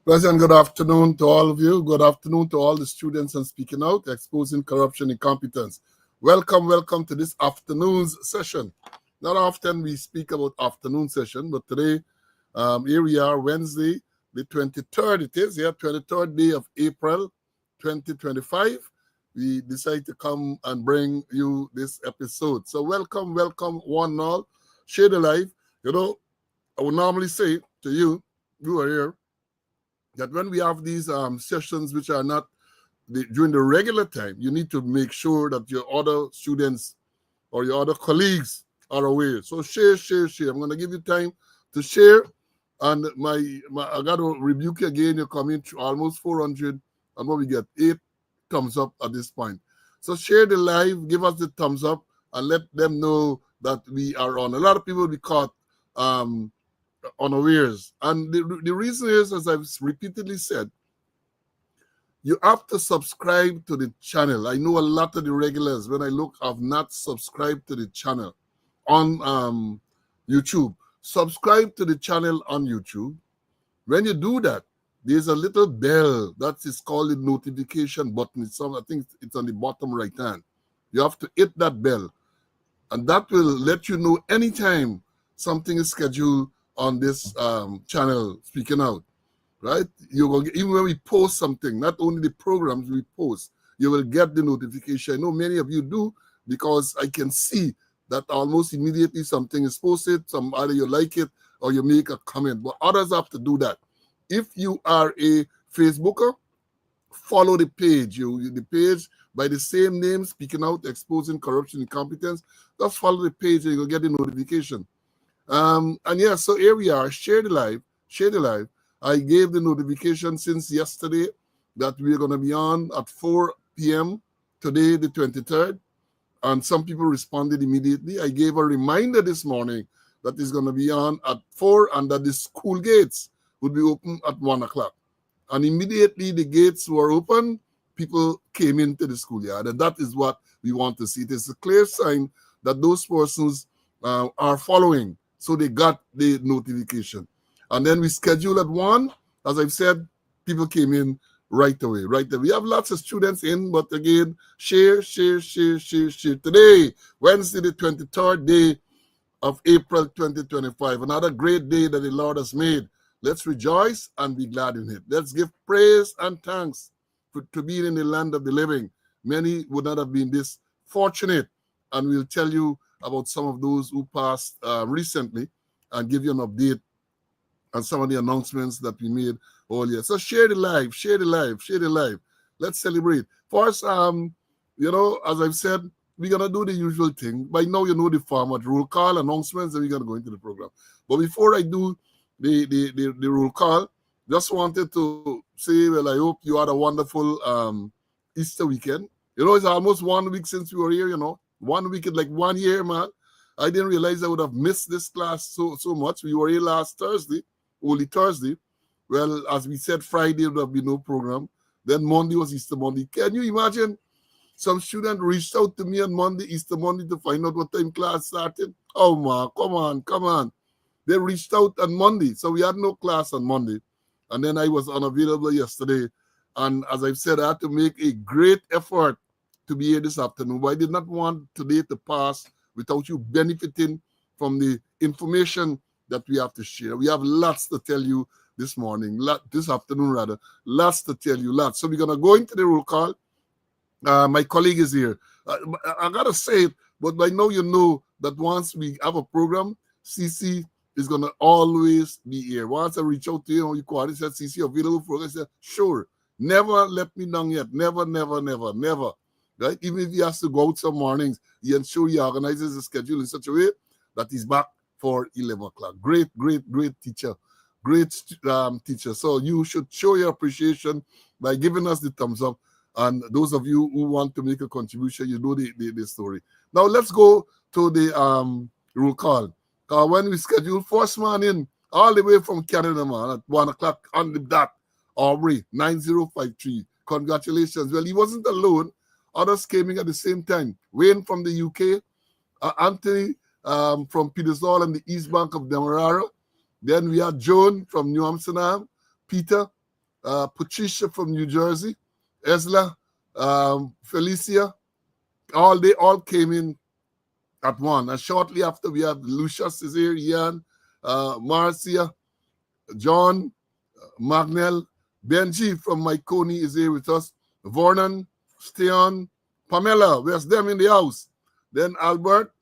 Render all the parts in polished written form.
Pleasant good afternoon to all of you. Good afternoon to all the students and speaking out, exposing corruption and incompetence. Welcome to this afternoon's session. Not often we speak about afternoon session, but today, here we are, Wednesday, the 23rd. It is, 23rd day of April, 2025. We decide to come and bring you this episode. So welcome, one and all. Share the life. I would normally say to you, you are here, that when we have these sessions which are not during the regular time, you need to make sure that your other students or your other colleagues are aware. So share. I'm going to give you time to share. And I got to rebuke you again. You're coming to almost 400. And what we get, 8 thumbs up at this point. So share the live, give us the thumbs up, and let them know that we are on. A lot of people will be caught unawares. And the reason is, as I've repeatedly said, you have to subscribe to the channel. I know a lot of the regulars, when I look, have not subscribed to the channel on YouTube. Subscribe to the channel on YouTube. When you do that, there's a little bell that is called the notification button. I think it's on the bottom right hand. You have to hit that bell, and that will let you know anytime something is scheduled on this channel, Speaking Out, right? You will get, even when we post something, not only the programs we post, you will get the notification. I know many of you do, because I can see that almost immediately something is posted, either you like it or you make a comment, but others have to do that. If you are a Facebooker, follow the page. The page by the same name, Speaking Out, Exposing Corruption and Incompetence. Just follow the page and you'll get the notification. So here we are. Share the live. I gave the notification since yesterday that we're going to be on at 4 p.m. today, the 23rd. And some people responded immediately. I gave a reminder this morning that it's going to be on at 4 and that the school gates would be open at 1 o'clock. And immediately the gates were open, people came into the schoolyard. And that is what we want to see. It is a clear sign that those persons are following. So they got the notification. And then we scheduled at 1. As I've said, people came in right away. We have lots of students in, but again, share. Today, Wednesday, the 23rd day of April 2025. Another great day that the Lord has made. Let's rejoice and be glad in it. Let's give praise and thanks to be in the land of the living. Many would not have been this fortunate. And we'll tell you about some of those who passed recently and give you an update on some of the announcements that we made earlier. So share the live. Let's celebrate. First, as I've said, we're going to do the usual thing. By now, you know the format, roll call, announcements, and we're going to go into the program. But before I do the roll call, just wanted to say, well, I hope you had a wonderful Easter weekend. It's almost 1 week since we were here, 1 week is like 1 year, man. I didn't realize I would have missed this class so much. We were here last Thursday, only Thursday. Well, as we said, Friday would have been no program. Then Monday was Easter Monday. Can you imagine? Some student reached out to me on Monday, Easter Monday, to find out what time class started. Oh, man, come on. They reached out on Monday, so we had no class on Monday. And then I was unavailable yesterday. And as I've said, I had to make a great effort to be here this afternoon. But I did not want today to pass without you benefiting from the information that we have to share. We have lots to tell you this afternoon. Lots to tell you, lots. So we're going to go into the roll call. My colleague is here. I got to say it, but by now you know that once we have a program, CC is going to always be here. Once I reach out to you, you call, he said, CC available for us. I said, sure. Never let me down yet. Never. Right? Even if he has to go out some mornings, he ensure he organizes the schedule in such a way that he's back for 11 o'clock. Great teacher. Great teacher. So you should show your appreciation by giving us the thumbs up. And those of you who want to make a contribution, you know the story. Now let's go to the roll call. When we schedule first man in, all the way from Canada, man, at 1 o'clock on the dot, Aubrey, 9053. Congratulations. Well, he wasn't alone. Others came in at the same time. Wayne from the UK, Anthony from Petersall and the East Bank of Demerara. Then we had Joan from New Amsterdam, Peter Patricia from New Jersey, Esla, Felicia, they all came in at one. And shortly after, we have Lucius is here, Ian, Marcia, John, Magnell, Benji from Myconi is here with us, Vernon, Steon, Pamela, where's them in the house? Then Albert,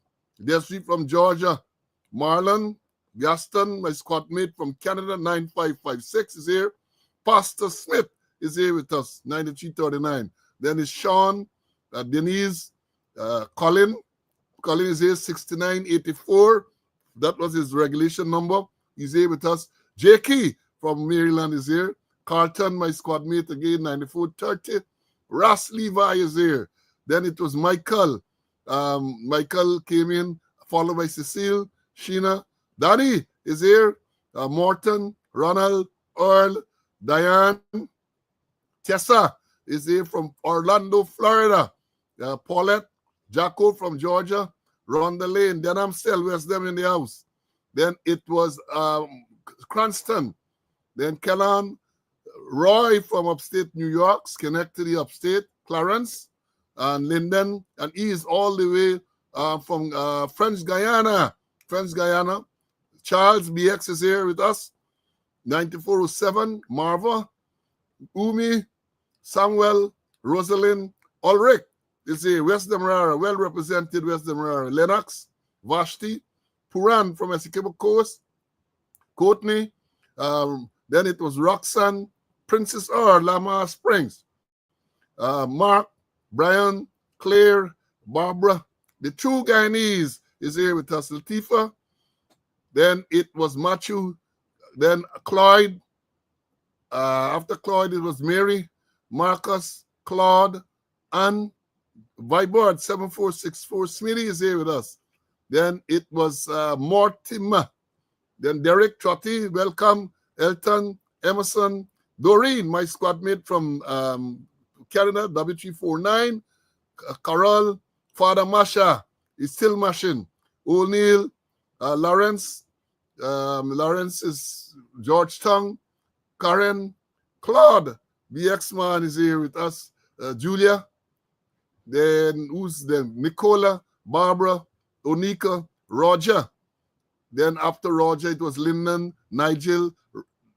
Desri from Georgia, Marlon, Gaston, my squad mate from Canada, 9556 is here. Pastor Smith is here with us, 9339. Then is Sean, Denise, Colin. Colin is here, 6984. That was his regulation number. He's here with us. Jakey from Maryland is here. Carlton, my squad mate again, 9430. Ross Levi is here. Then it was Michael. Michael came in, followed by Cecile, Sheena. Danny is here. Morton, Ronald, Earl, Diane. Tessa is here from Orlando, Florida. Paulette, Jacko from Georgia. Rhonda Lane. Then I'm still, where's them in the house? Then it was Cranston. Then Kellan, Roy from upstate New York, Schenectady upstate, Clarence, and Linden, and he is all the way from French Guyana. French Guyana. Charles BX is here with us. 9407, Marva, Umi, Samuel, Rosalind, Ulrich is here. West Demerara, well represented West Demerara. Lennox, Vashti, Puran from Essequibo Coast, Courtney, then it was Roxanne, Princess R, Lamar Springs, Mark, Brian, Claire, Barbara. The true Guyanese is here with us. Latifa. Then it was Matthew. Then Clyde. After Clyde, it was Mary, Marcus, Claude, and Vibord 7464. Smitty is here with us. Then it was Mortimer. Then Derek Trotty, welcome. Elton, Emerson, Doreen, my squad mate from Canada, W349. Carol, Father Masha is still mashing. O'Neill, Lawrence. Lawrence is Georgetown. Karen, Claude, BX man is here with us. Julia. Then who's them? Nicola, Barbara, Onika, Roger. Then after Roger, it was Lyndon, Nigel.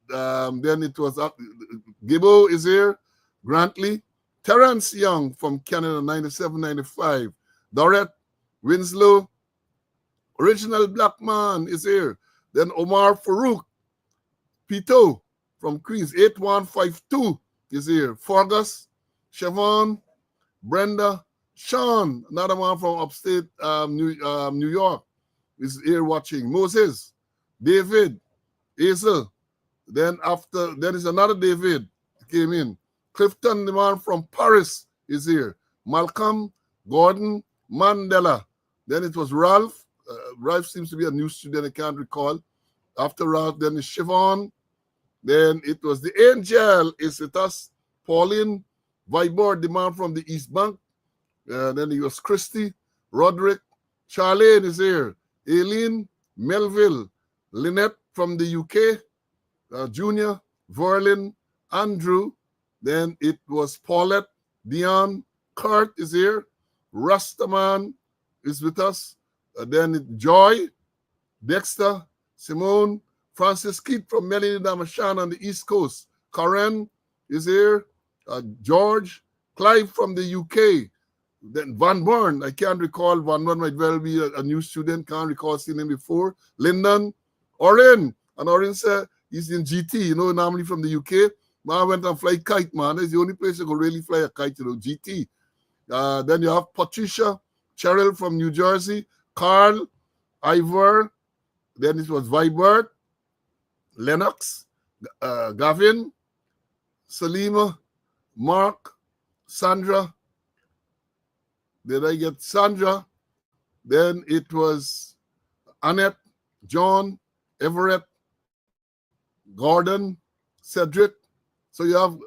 Then it was Gibbo is here. Grantley. Terrence Young from Canada, 97-95. Dorette, Winslow. Original Black Man is here. Then Omar Farouk. Pito from Queens, 8152 is here. Fergus, Siobhan, Brenda, Sean, another one from upstate New York, is here watching. Moses, David, Hazel. Then is another David came in. Clifton, the man from Paris, is here. Malcolm, Gordon, Mandela. Then it was Ralph. Ralph seems to be a new student, I can't recall. After Ralph, then is Siobhan. Then it was the Angel is with us. Pauline, Vibord, the man from the East Bank. Then it was Christy, Roderick, Charlene is here. Aileen, Melville, Lynette from the UK, Junior, Verlin, Andrew. Then it was Paulette, Dion, Kurt is here. Rastaman is with us. Then Joy, Dexter, Simone, Francis Keith from Melanie Damashan on the East Coast. Karen is here. George, Clive from the UK. Then Van Born, I can't recall. Van Born might well be a new student. Can't recall seeing him before. Lyndon, Orin. And Orin said he's in GT, normally from the UK. Man went and fly kite, man. It's the only place you could really fly a kite, GT. Then you have Patricia, Cheryl from New Jersey. Carl, Ivor. Then it was Vibert, Lennox, Gavin, Salima, Mark, Sandra. Did I get Sandra? Then it was Annette, John, Everett, Gordon, Cedric. So you have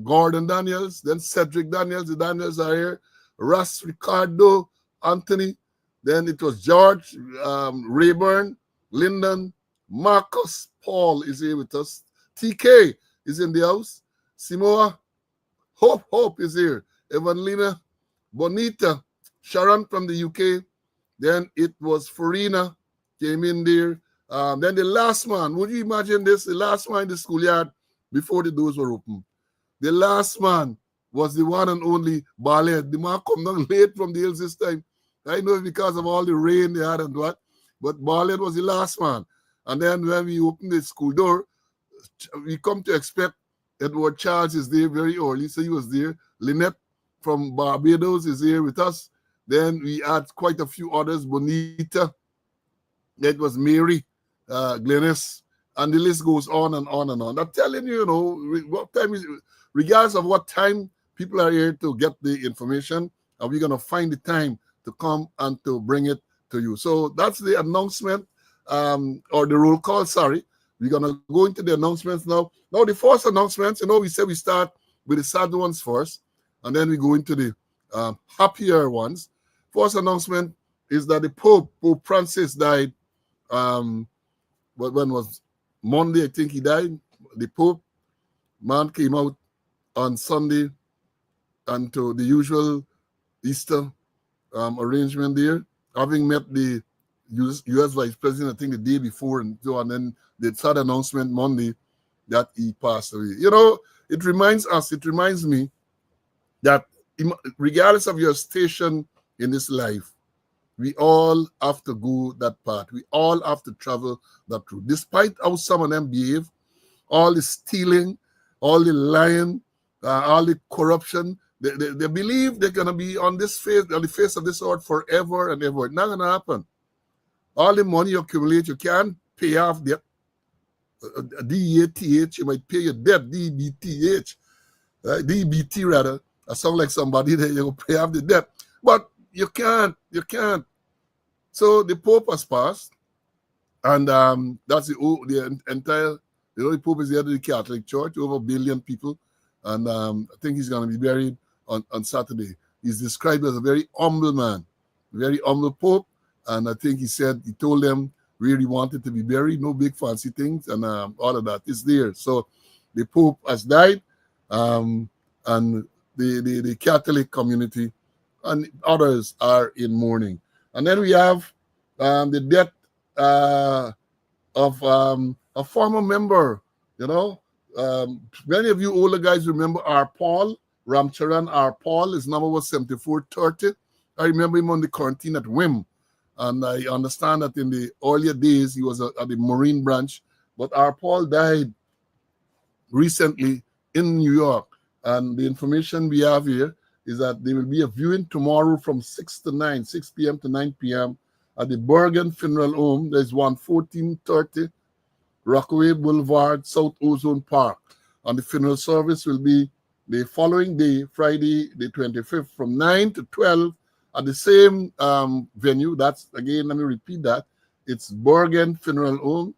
Gordon Daniels, then Cedric Daniels. The Daniels are here. Russ, Ricardo, Anthony. Then it was George, Rayburn, Lyndon, Marcus, Paul is here with us. TK is in the house. Simoa, Hope is here. Evangelina, Bonita, Sharon from the UK. Then it was Farina came in there. Then the last man, would you imagine this? The last man in the schoolyard before the doors were open. The last man was the one and only Ballet. The man come down late from the hills this time. I know it's because of all the rain they had and what, but Ballet was the last man. And then when we opened the school door, we come to expect Edward Charles is there very early, so he was there. Lynette from Barbados is here with us. Then we had quite a few others. Bonita, that was Mary, Glennis, and the list goes on and on and on. I'm telling you, what time is, regardless of what time people are here to get the information, and we're going to find the time to come and to bring it to you. So that's the announcement, or the roll call, sorry. We're going to go into the announcements now. Now, the first announcements, we said we start with the sad ones first, and then we go into the happier ones. First announcement is that the Pope Francis, died. When was Monday? I think he died. The Pope man came out on Sunday, and to the usual Easter arrangement there, having met the U.S. Vice President, I think the day before, and so on. Then the sad announcement Monday that he passed away. It reminds me that regardless of your station in this life, we all have to go that path. We all have to travel that route. Despite how some of them behave, all the stealing, all the lying, all the corruption, they believe they're going to be on the face of this earth forever and ever. It's not going to happen. All the money you accumulate, you can't pay off debt. DEATH, you might pay your debt, DBTH, DBT rather. I sound like somebody that you pay off the debt. But you can't. So the Pope has passed, and that's the entire, the Pope is the head of the Catholic Church, over 1 billion people, and I think he's going to be buried on Saturday. He's described as a very humble man, very humble Pope, and I think he told them where he wanted to be buried, no big fancy things, and all of that is there. So the Pope has died, and the Catholic community and others are in mourning. And then we have the death of a former member. Many of you older guys remember our Paul Ramcharan. Our Paul, his number was 7430. I remember him on the quarantine at WIM. And I understand that in the earlier days, he was at the Marine branch. But our Paul died recently in New York. And the information we have here is that there will be a viewing tomorrow from 6 p.m. to 9 p.m. at the Bergen Funeral Home. There's 1430 Rockaway Boulevard, South Ozone Park. And the funeral service will be the following day, Friday the 25th, from 9 to 12 at the same venue. That's, again, let me repeat that. It's Bergen Funeral Home,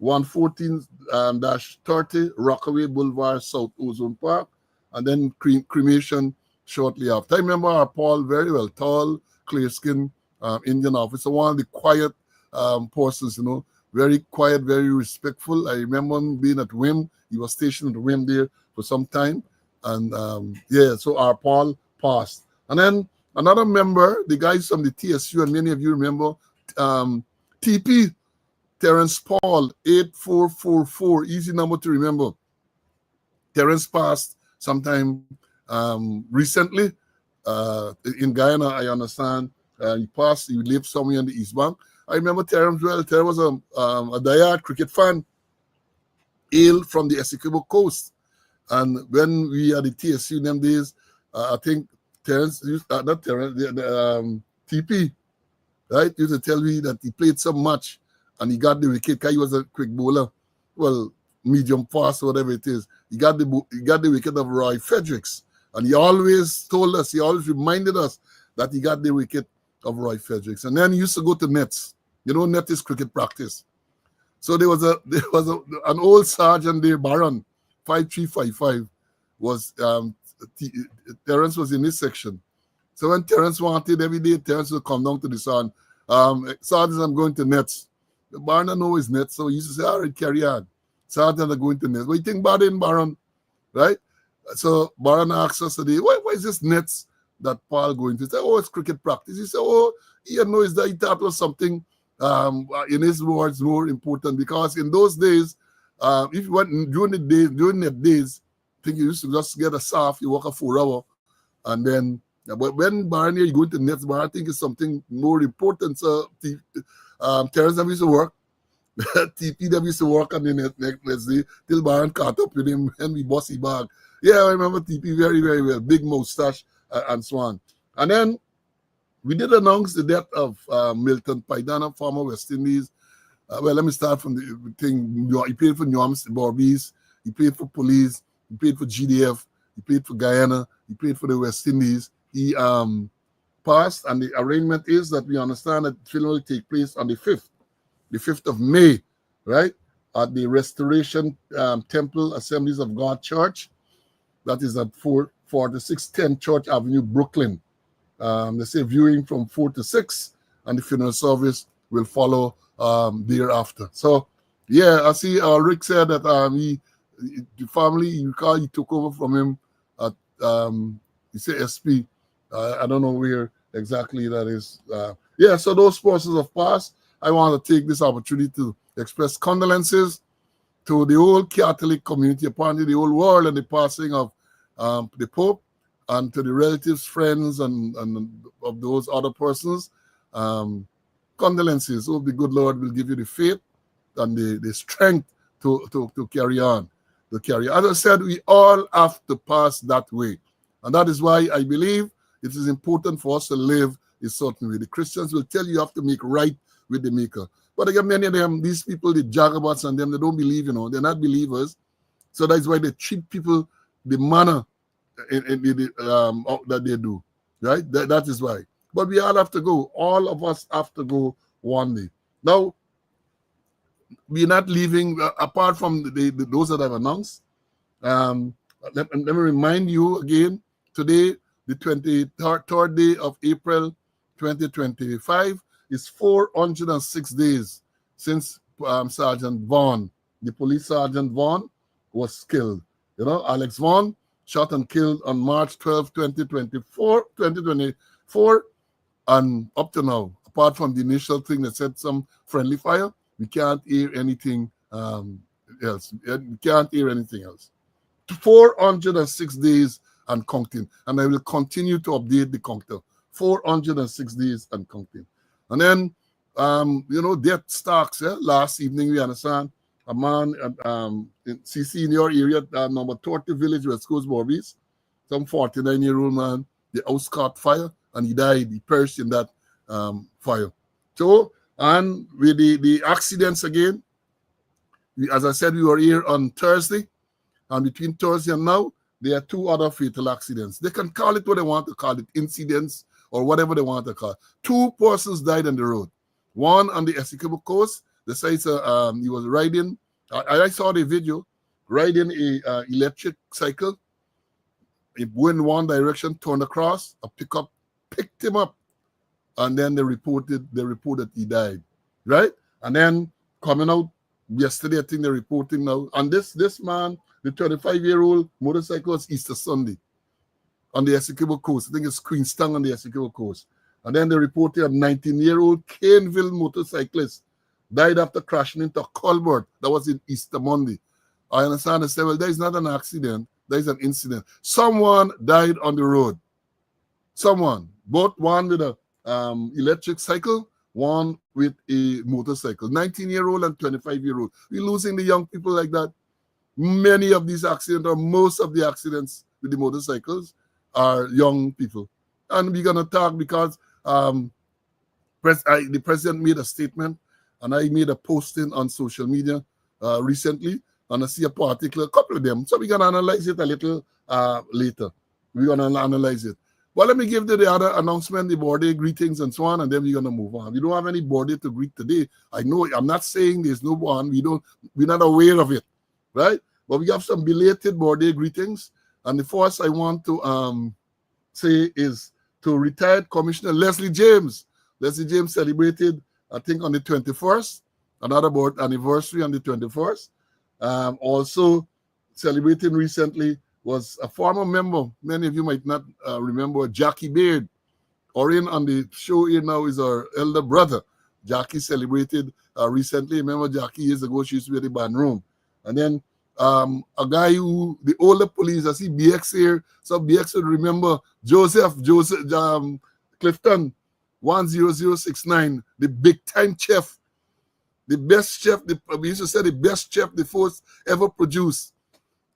114-30 Rockaway Boulevard, South Ozone Park. And then cremation shortly after. I remember our Paul very well, tall, clear-skinned Indian officer, one of the quiet persons, very quiet, very respectful. I remember him being at WIM. He was stationed at WIM there for some time. And so our Paul passed. And then another member, the guys from the TSU, and many of you remember, TP, Terrence Paul, 8444, easy number to remember. Terrence passed sometime recently in Guyana, I understand. He passed, he lived somewhere in the East Bank. I remember Terrence well. Terrence was a diehard cricket fan, hailed from the Essequibo coast. And when we had the TSU in them days, I think Terrence, not Terrence, TP, right, used to tell me that he played so much and he got the wicket because he was a quick bowler. Well, medium fast, whatever it is. He got the wicket of Roy Fredericks. And he always told us, he always reminded us that he got the wicket of Roy Fredericks. And then he used to go to nets. Net is cricket practice. So there was an old sergeant there, Baron, 5355, was Terrence was in this section. So when Terrence wanted every day, Terrence would come down to the sergeant. Sergeant, I'm going to nets. The Baron know his nets, so he used to say, all right, carry on. Sergeant are going to nets. What do you think about it, Baron? Right? So Baron asked us today, why is this nets that Paul going to say, oh, it's cricket practice. He said, oh, he knows that he thought was something, in his words, more important, because in those days, if you went during the days, I think you used to just get a staff, you work a 4 hour, and then, but when Baron you go into nets, Baron, I think it's something more important. So terrorism used to work. TP used to work on the next day till Baron caught up with him and we bossy bag. Yeah, I remember TP very, very well. Big mustache and so on. And then we did announce the death of Milton Paidana, former West Indies. Well, let me start from the thing. He played for Newhams, the Barbies. He played for Police. He played for GDF. He played for Guyana. He played for the West Indies. He passed, and the arrangement is that we understand that the funeral will take place on the 5th of May, right, at the Restoration Temple Assemblies of God Church. That is at 44610 Church Avenue, Brooklyn. They say viewing from 4 to 6, and the funeral service will follow thereafter. So, yeah, I see Rick said that the family, you recall, he took over from him at, he said SP. I don't know where exactly that is. Yeah, so those persons have passed. I want to take this opportunity to express condolences to the whole Catholic community, apparently the whole world, and the passing of the Pope, and to the relatives, friends, and of those other persons. Condolences. Hope the good Lord will give you the faith and the strength to carry on. As I said, we all have to pass that way. And that is why I believe it is important for us to live a certain way. The Christians will tell you have to make right with the Maker. But again, many of them, these people, the Jagabots and them, they don't believe, they're not believers. So that's why they treat people the manner that they do, right? That is why. But we all have to go. All of us have to go one day. Now, we're not leaving, apart from those that I've announced. Let me remind you again, today, the 23rd day of April 2025, is 406 days since Sergeant Vaughn, the police Sergeant Vaughn, was killed. Alex Vaughn, shot and killed on March 12, 2024, and up to now, apart from the initial thing that said some friendly fire, we can't hear anything else. We can't hear anything else. 406 days and counting, and I will continue to update the counter. 406 days and counting. And then, death stalks. Last evening, we understand a man in CC in your area, number 30 Village, West Coast, Barbies, some 49-year-old man, the house caught fire, and he died. He perished in that fire. So, and with the accidents again, as I said, we were here on Thursday, and between Thursday and now, there are 2 other fatal accidents. They can call it what they want to call it, incidents, or whatever they want to call it. 2 persons died on the road. One on the Essequibo coast. The sites he was riding. I saw the video, riding a electric cycle. He went in one direction, turned across. A pickup picked him up, and then they reported he died. Right, and then coming out yesterday, I think they're reporting now. And this man, the 25-year-old motorcyclist, Easter Sunday on the Essequibo coast. I think it's Queenstown on the Essequibo coast. And then they reported a 19-year-old Caneville motorcyclist died after crashing into a culvert. That was in Easter Monday. I understand. I said, well, there is not an accident. There is an incident. Someone died on the road. Someone. Both one with a electric cycle, one with a motorcycle. 19-year-old and 25-year-old. We're losing the young people like that. Many of these accidents, or most of the accidents with the motorcycles, are young people. And we're going to talk because the president made a statement, and I made a posting on social media recently, and I see a couple of them. So we're going to analyze it a little later. We're going to analyze it. But let me give you the other announcement, the birthday greetings and so on, and then we're going to move on. We don't have any birthday to greet today. I know, I'm not saying there's no one. We're not aware of it, right? But we have some belated birthday greetings. And the first I want to say is to retired Commissioner Leslie James. Leslie James celebrated, I think, on the 21st, another birth anniversary on the 21st. Also celebrating recently was a former member. Many of you might not remember Jackie Beard. Orion on the show here now is our elder brother. Jackie celebrated recently. Remember, Jackie years ago, she used to be at the band room. And then a guy who, the older police, I see BX here. So BX would remember Joseph Clifton, 10069, the big time chef, the best chef, we used to say the best chef the force ever produced.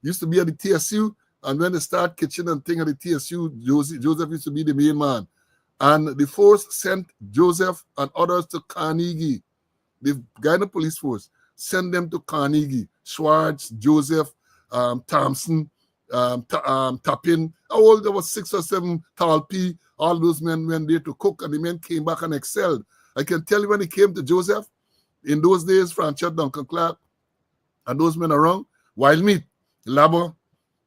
Used to be at the TSU, and when they start kitchen and thing at the TSU, Joseph used to be the main man. And the force sent Joseph and others to Carnegie. The Guyana Police Force sent them to Carnegie. Schwartz, Joseph, Thompson, Tapin. All there was 6 or 7, Talpi. All those men went there to cook, and the men came back and excelled. I can tell you when it came to Joseph, in those days, Franchot, Duncan Clark, and those men around, wild meat, labo,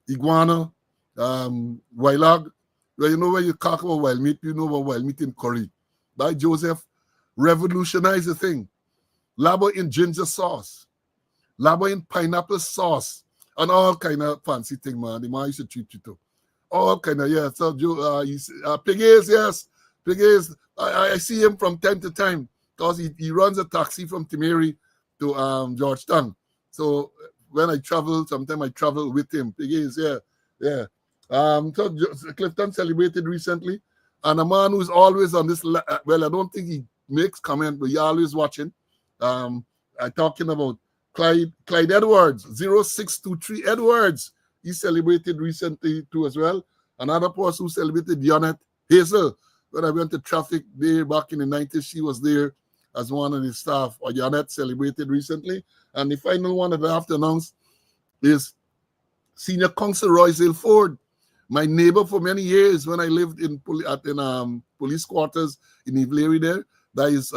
iguana, wild. Well, you know when you talk about wild meat, you know about wild meat in curry. By Joseph revolutionized the thing. Labo in ginger sauce, labo in pineapple sauce, and all kind of fancy thing, man. The man used to treat you to. All kind of, yeah. So Piggies, yes. Piggies, I see him from time to time because he runs a taxi from Timeri to Georgetown. So when I travel, sometimes I travel with him. Piggies, yeah, yeah. So Clifton celebrated recently, and a man who's always on this. Well, I don't think he makes comment, but he always watching. I'm talking about Clyde Edwards, 0623 Edwards. He celebrated recently too as well. Another person who celebrated, Yonette Hazel. When I went to traffic there back in the 90s, she was there as one of the staff. Or Yonette celebrated recently. And the final one that I have to announce is Senior Counsel Royce Ford. My neighbor for many years when I lived in police quarters in Ivlery there. That is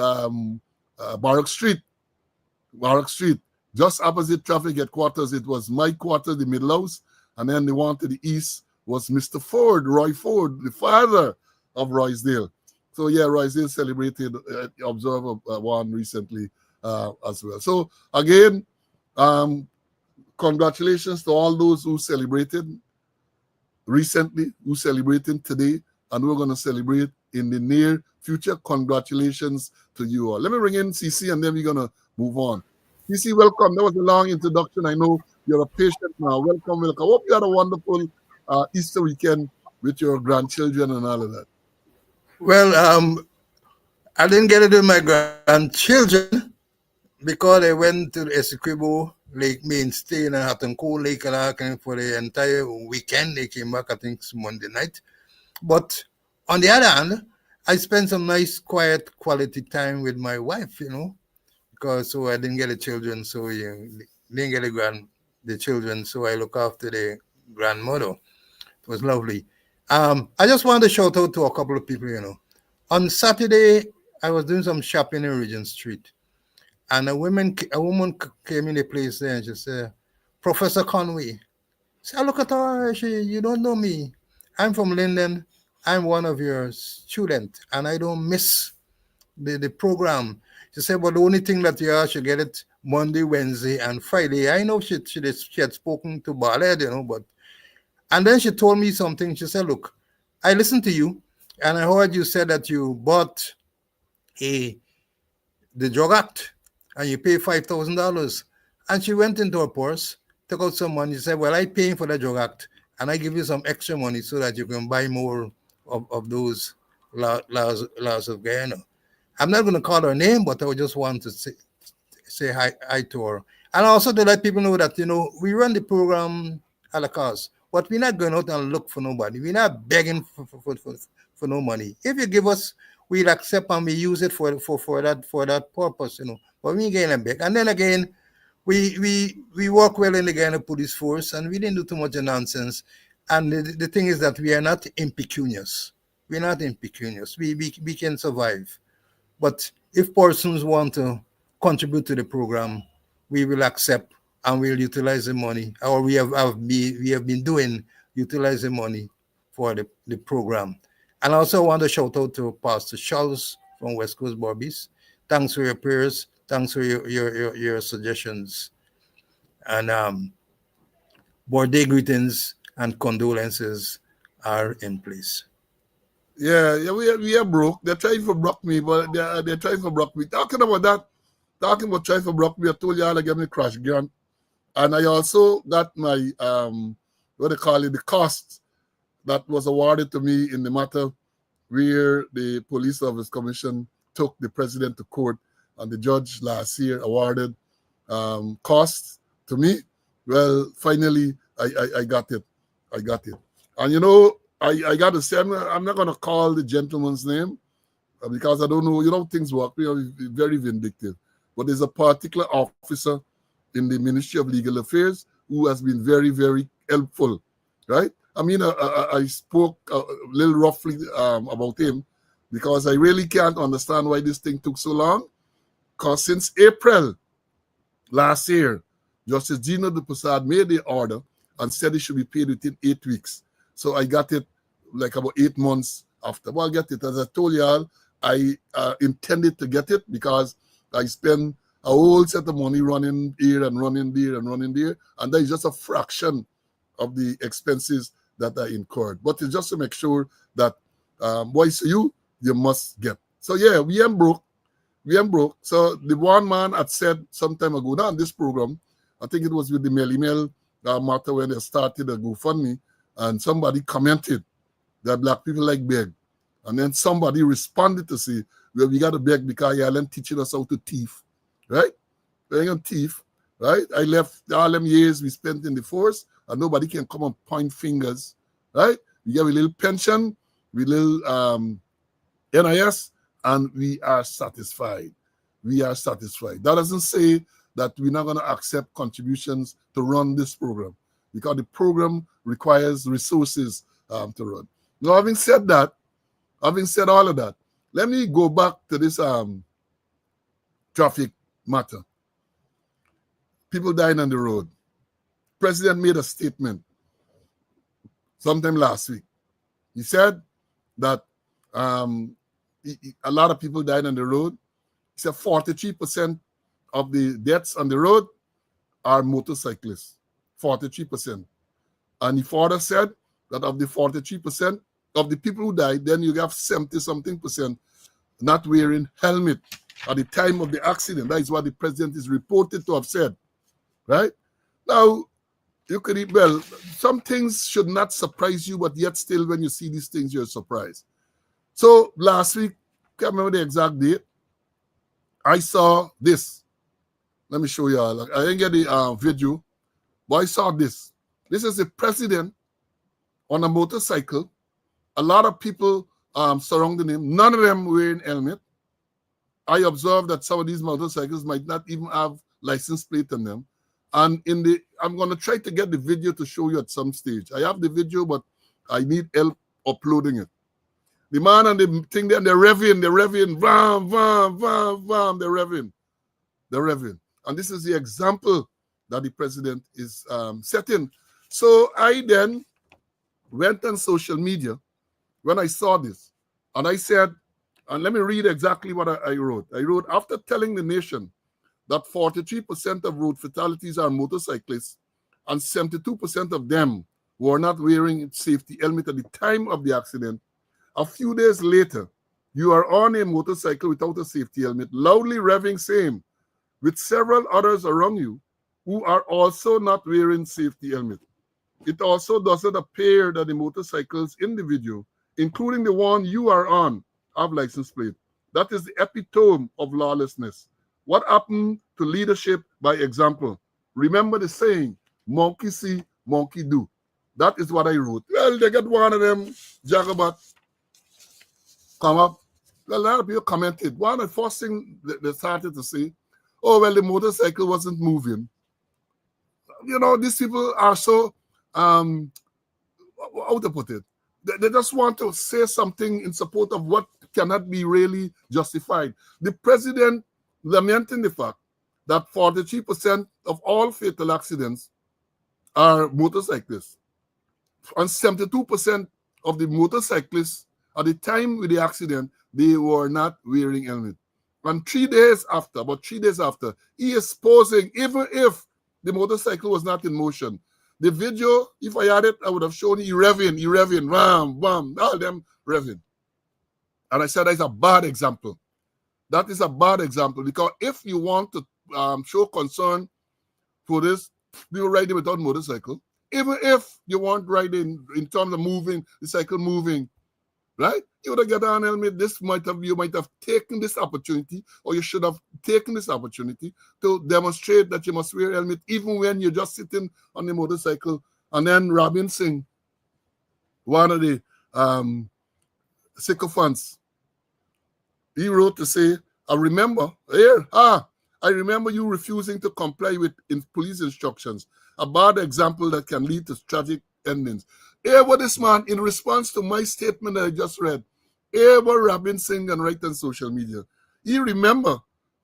Barrack Street. Just opposite traffic headquarters. It was my quarter, the middle house. And then the one to the east was Mr. Ford, Roy Ford, the father of Roysdale. So yeah, Roysdale celebrated Observer one recently as well. So again, congratulations to all those who celebrated recently, who celebrated today, and we're going to celebrate in the near future. Congratulations to you all. Let me bring in CC, and then we're going to move on. CC, welcome. That was a long introduction. I know you're a patient now. Welcome. I hope you had a wonderful Easter weekend with your grandchildren and all of that. Well, I didn't get it with my grandchildren because they went to the Essequibo Lake main stay in Hattoncourt Lake for the entire weekend. They came back, I think, Monday night. But on the other hand, I spent some nice, quiet, quality time with my wife, because so I didn't get the children, so didn't get the children, so I look after the grandmother. It was lovely. I just wanted to shout out to a couple of people. On Saturday, I was doing some shopping in Regent Street, and a woman came in the place there and she said, "Professor Conway." So I look at her, you don't know me. I'm from Linden. I'm one of your students, and I don't miss the program. She said, "But the only thing that you should get it Monday, Wednesday, and Friday." I know she had spoken to Barlett, but and then she told me something. She said, "Look, I listened to you, and I heard you said that you bought the drug act, and you pay $5,000." And she went into her purse, took out some money, said, "Well, I'm paying for the drug act, and I give you some extra money so that you can buy more of those laws of Guyana." I'm not going to call her name, but I just want to say hi to her. And also to let people know that, we run the program at a cost, but we're not going out and look for nobody. We're not begging for no money. If you give us, we'll accept and we use it for that purpose, But we ain't getting beg. And then again, we work well in the Guyana police force, and we didn't do too much nonsense. And the thing is that we are not impecunious. We're not impecunious. We can survive. But if persons want to contribute to the program, we will accept and we'll utilize the money, or we have been doing, utilize the money for the program. And I also want to shout out to Pastor Charles from West Coast Barbies. Thanks for your prayers. Thanks for your suggestions. And birthday greetings. and condolences are in place. Yeah, we are broke. They're trying to block me, but they're trying to block me. Talking about that, talking about trying to block me, I told you all I get me crash grant. And I also got my what they call it, the cost that was awarded to me in the matter where the Police Service Commission took the president to court, and the judge last year awarded costs to me. Well, finally, I got it. I got it. And I got to say, I'm not going to call the gentleman's name because I don't know, things work. Very vindictive. But there's a particular officer in the Ministry of Legal Affairs who has been very, very helpful, right? I mean, I spoke a little roughly about him because I really can't understand why this thing took so long. Because since April last year, Justice Gino de Prasad made the order and said it should be paid within 8 weeks. So I got it like about 8 months after. Well, I get it. As I told y'all, I intended to get it because I spent a whole set of money running here and running there and running there. And that is just a fraction of the expenses that I incurred. But it's just to make sure that, boys, you must get. So, yeah, we ain't broke. We ain't broke. So the one man had said some time ago, not on this program, I think it was with the Melly Mel matter when they started a GoFundMe, and somebody commented that black people like beg. And then somebody responded to say, well, we got to beg because y'all ain't teaching us how to thief, right? We ain't gonna thief, right? I left all them years we spent in the force, and nobody can come and point fingers, right? We get a little pension, we little NIS, and we are satisfied. We are satisfied. That doesn't say that we're not going to accept contributions to run this program because the program requires resources to run. Now, having said that, having said all of that, let me go back to this traffic matter. People dying on the road. President made a statement sometime last week. He said that a lot of people died on the road. He said 43% of the deaths on the road are motorcyclists. 43%. And he further said that of the 43% of the people who died, then you have 70-something% not wearing helmet at the time of the accident. That is what the president is reported to have said. Right? Now, you could, well, some things should not surprise you, but yet still when you see these things, you're surprised. So last week, can't remember the exact date, I saw this. Let me show you all. I didn't get the video, but I saw this. This is the president on a motorcycle. A lot of people surrounding him. None of them wearing helmet. I observed that some of these motorcycles might not even have license plate on them. And I'm going to try to get the video to show you at some stage. I have the video, but I need help uploading it. The man and the thing there, they're revving, vam, vam, vam, vam, they're revving. And this is the example that the president is setting. So I then went on social media when I saw this, and I said, and let me read exactly what I wrote. I wrote, after telling the nation that 43% of road fatalities are motorcyclists, and 72% of them were not wearing safety helmet at the time of the accident, a few days later, you are on a motorcycle without a safety helmet, loudly revving same, with several others around you who are also not wearing safety helmet. It also doesn't appear that the motorcycles in the video, including the one you are on, have license plate. That is the epitome of lawlessness. What happened to leadership by example? Remember the saying, monkey see, monkey do. That is what I wrote. Well, they got one of them jagabat come up. A lot of people commented. One of the first thing they started to say, oh, well, the motorcycle wasn't moving. These people are so, how to put it? They just want to say something in support of what cannot be really justified. The president lamenting the fact that 43% of all fatal accidents are motorcyclists. And 72% of the motorcyclists at the time with the accident, they were not wearing helmet. And 3 days after, he is posing, even if the motorcycle was not in motion, The video, if I had it, I would have shown you revving, bam, bam, all them revving. And I said that's a bad example. That is a bad example, because if you want to show concern for this, people riding without motorcycle, even if you want riding in terms of moving, the cycle moving, right? You would have get an helmet. You might have taken this opportunity, or you should have taken this opportunity to demonstrate that you must wear a helmet even when you're just sitting on the motorcycle. And then Robin Singh, one of the sycophants, he wrote to say, I remember you refusing to comply with police instructions, a bad example that can lead to tragic endings. Hear what this man, in response to my statement that I just read, hear what Robin Singh and write on social media. He remember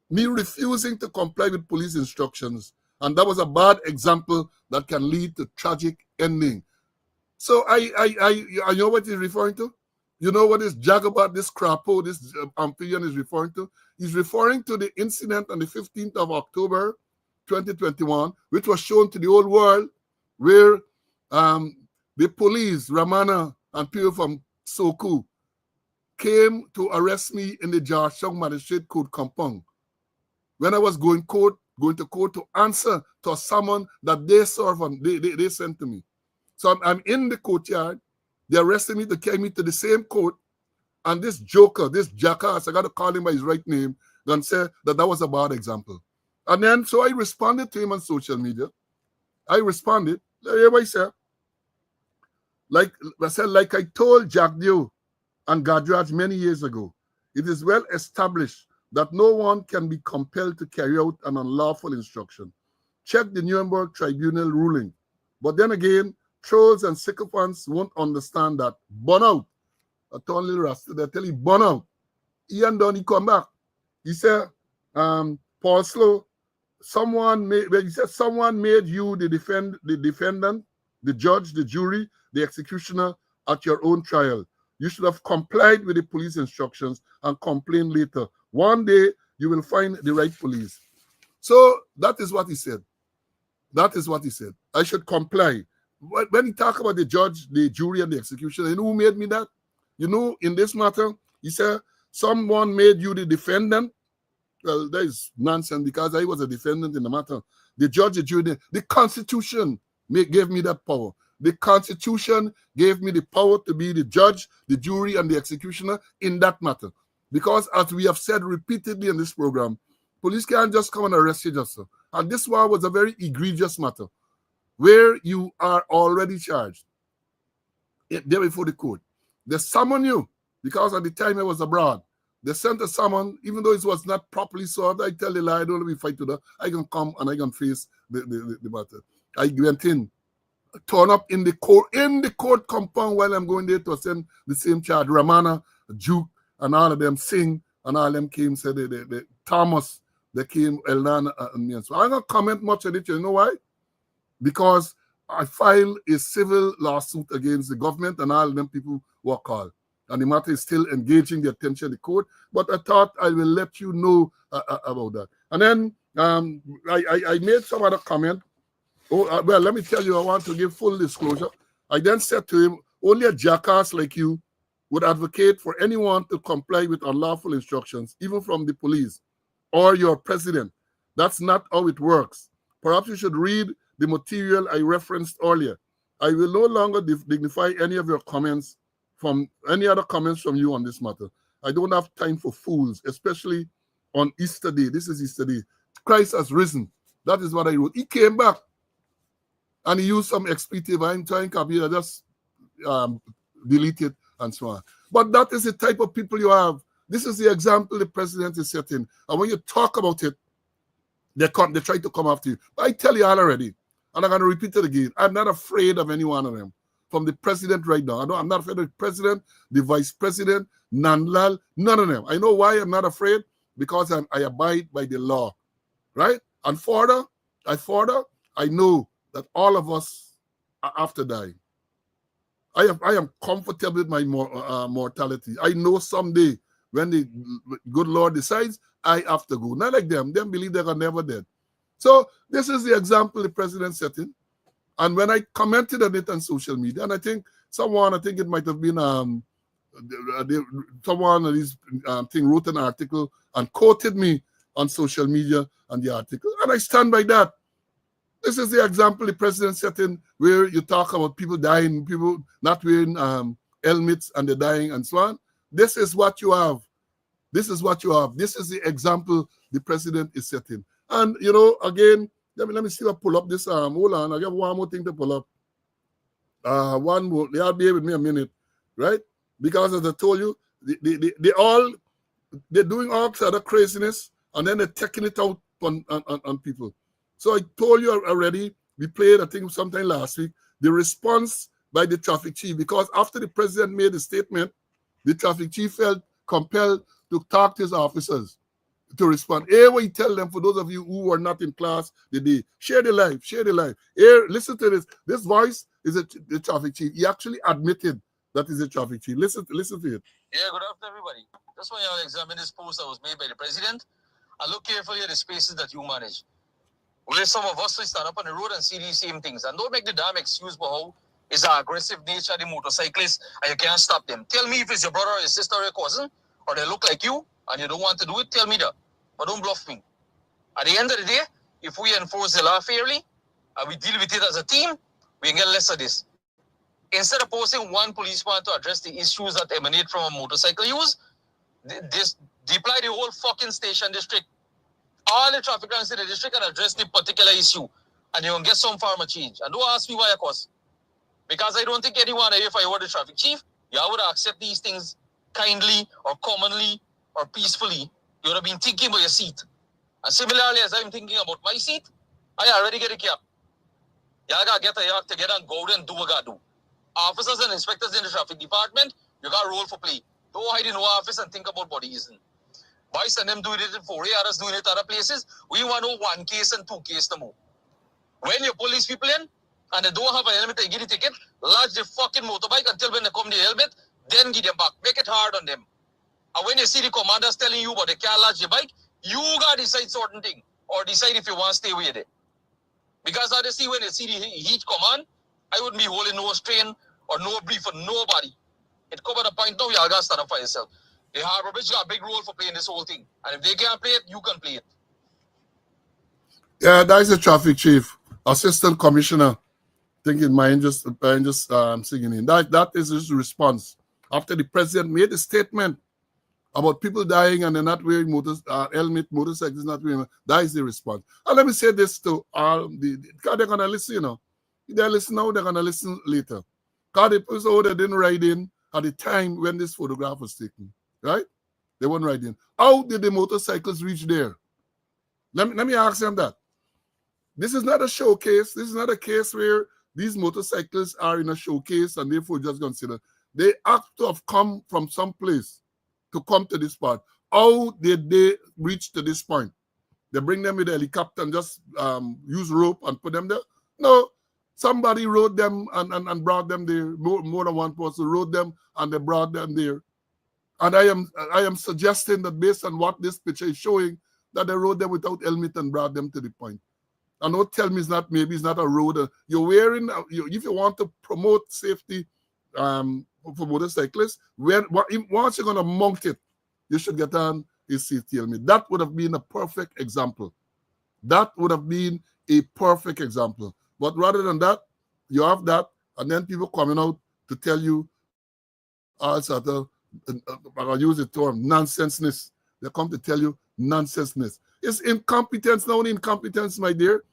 me refusing to comply with police instructions, and that was a bad example that can lead to tragic ending. So I know what he's referring to. You know what this Jagabat, this Crapo, this amphibian is referring to? He's referring to the incident on the 15th of October, 2021, which was shown to the whole world, where the police, Ramana, and people from Soku came to arrest me in the Georgetown Magistrate Court compound when I was going to court to answer to a summon that they served on, they sent to me. So I'm in the courtyard. They arrested me to carry me to the same court. And this joker, this jackass, I got to call him by his right name, then say that was a bad example. And then, so I responded to him on social media. I responded, everybody said, like I told Jack Dio and Gadraj many years ago, it is well established that no one can be compelled to carry out an unlawful instruction. Check the Nuremberg Tribunal ruling. But then again, trolls and sycophants won't understand that. Burn out. I told little Rasta, they tell you, burn out. He and done, he come back. He said, Paul Slow, someone made you the defendant, the judge, the jury, the executioner at your own trial. You should have complied with the police instructions and complain later. One day, you will find the right police. So that is what he said. That is what he said. I should comply. When he talk about the judge, the jury, and the executioner, you know who made me that? You know, in this matter, he said, someone made you the defendant. Well, that is nonsense, because I was a defendant in the matter. The judge, the jury, the Constitution gave me that power. The Constitution gave me the power to be the judge, the jury, and the executioner in that matter. Because as we have said repeatedly in this program, police can't just come and arrest you just so. And this one was a very egregious matter, where you are already charged there before the court. They summon you, because at the time I was abroad. They sent a summon, even though it was not properly solved. I tell the lie, don't let me fight to that. I can come and I can face the matter. I went in, turn up in the court compound while I'm going there to send the same charge. Ramana, Juke, and all of them sing, and all of them came, said Thomas, they came, Elnana, and me. And so I'm not comment much on it. You know why? Because I filed a civil lawsuit against the government, and all of them people were called. And the matter is still engaging the attention of the court. But I thought I will let you know about that. And then I made some other comment. Well, let me tell you, I want to give full disclosure. I then said to him, only a jackass like you would advocate for anyone to comply with unlawful instructions, even from the police or your president. That's not how it works. Perhaps you should read the material I referenced earlier. I will no longer dignify any of your comments from any other comments from you on this matter. I don't have time for fools, especially on Easter Day. This is Easter Day. Christ has risen. That is what I wrote. He came back and he used some expletive. I'm trying to copy it. I just delete it and so on. But that is the type of people you have. This is the example the president is setting. And when you talk about it, they try to come after you. But I tell you all already, and I'm going to repeat it again, I'm not afraid of any one of them. From the president right now. I'm not afraid of the president, the vice president, Nandlal, none of them. I know why I'm not afraid, because I abide by the law, right? And further, I know that all of us are after dying. I am comfortable with my mortality. I know someday when the good Lord decides, I have to go. Not like them. Them believe they're never dead. So this is the example the president setting. And when I commented on it on social media, and I think it might have been someone on this thing wrote an article and quoted me on social media on the article, and I stand by that. This is the example the president set in, where you talk about people dying, people not wearing helmets and they're dying and so on. This is what you have. This is what you have. This is the example the president is setting. And, again, let me see if I pull up this. Hold on, I got one more thing to pull up. One more. They'll be with me a minute, right? Because as I told you, they're doing all sort of craziness, and then they're taking it out on people. So I told you already, we played, I think, sometime last week, the response by the traffic chief, because after the president made the statement, the traffic chief felt compelled to talk to his officers to respond. Here, what he tell them, for those of you who were not in class today, share the life. Here, listen to this. This voice is the traffic chief. He actually admitted that is the traffic chief. Listen to it. Yeah, good afternoon, everybody. Just want you to examine this post that was made by the president and look carefully at the spaces that you manage. Where some of us will stand up on the road and see these same things. And don't make the damn excuse for how it's an aggressive nature of the motorcyclists and you can't stop them. Tell me if it's your brother or your sister or your cousin, or they look like you and you don't want to do it, tell me that. But don't bluff me. At the end of the day, if we enforce the law fairly and we deal with it as a team, we can get less of this. Instead of posting one policeman to address the issues that emanate from a motorcycle use, deploy the whole fucking station district, all the traffic counts in the district, and address the particular issue, and you will get some form of change. And don't ask me why, of course, because I don't think anyone, if I were the traffic chief, you would accept these things kindly or commonly or peacefully. You would have been thinking about your seat. And similarly, as I'm thinking about my seat, I already get a cap. You gotta get a yak together and go out and do what you gotta do. Officers and inspectors in the traffic department, you got a role for play. Don't hide in one office and think about what it isn't. Boys and them doing it in 4A, others doing it other places. We want to know one case and two cases no more. When you pull these people in and they don't have a helmet, they get a ticket, lodge the fucking motorbike until when they come the helmet, then give them back. Make it hard on them. And when you see the commanders telling you but they can't lodge the bike, you got to decide certain thing or decide if you want to stay with it. Because honestly, when you see the heat command, I wouldn't be holding no strain or no brief for nobody. It covered a point now, you got to stand up for yourself. The Harbour Bridge got a big role for playing this whole thing. And if they can't play it, you can play it. Yeah, that is the traffic chief, assistant commissioner. I think it might just singing in. That is his response. After the president made a statement about people dying and they're not wearing helmet, motorcycles not wearing, that is the response. And let me say this to all because they're going to listen, They're listening now, they're going to listen later. Because the people that didn't ride in at the time when this photograph was taken, right? They weren't riding. How did the motorcycles reach there? Let me ask them that. This is not a showcase. This is not a case where these motorcycles are in a showcase and therefore just consider. They have to have come from some place to come to this part. How did they reach to this point? They bring them with a helicopter and just use rope and put them there? No. Somebody rode them and brought them there. More than one person rode them and they brought them there. And I am suggesting that based on what this picture is showing, that they rode them without helmet and brought them to the point. And don't tell me maybe it's not a road. You're wearing, if you want to promote safety for motorcyclists, once you're going to mount it, you should get on a safety helmet. That would have been a perfect example. That would have been a perfect example. But rather than that, you have that, and then people coming out to tell you all sort of, I'll use the term, nonsenseness. They come to tell you nonsenseness. It's incompetence, not only incompetence, my dear.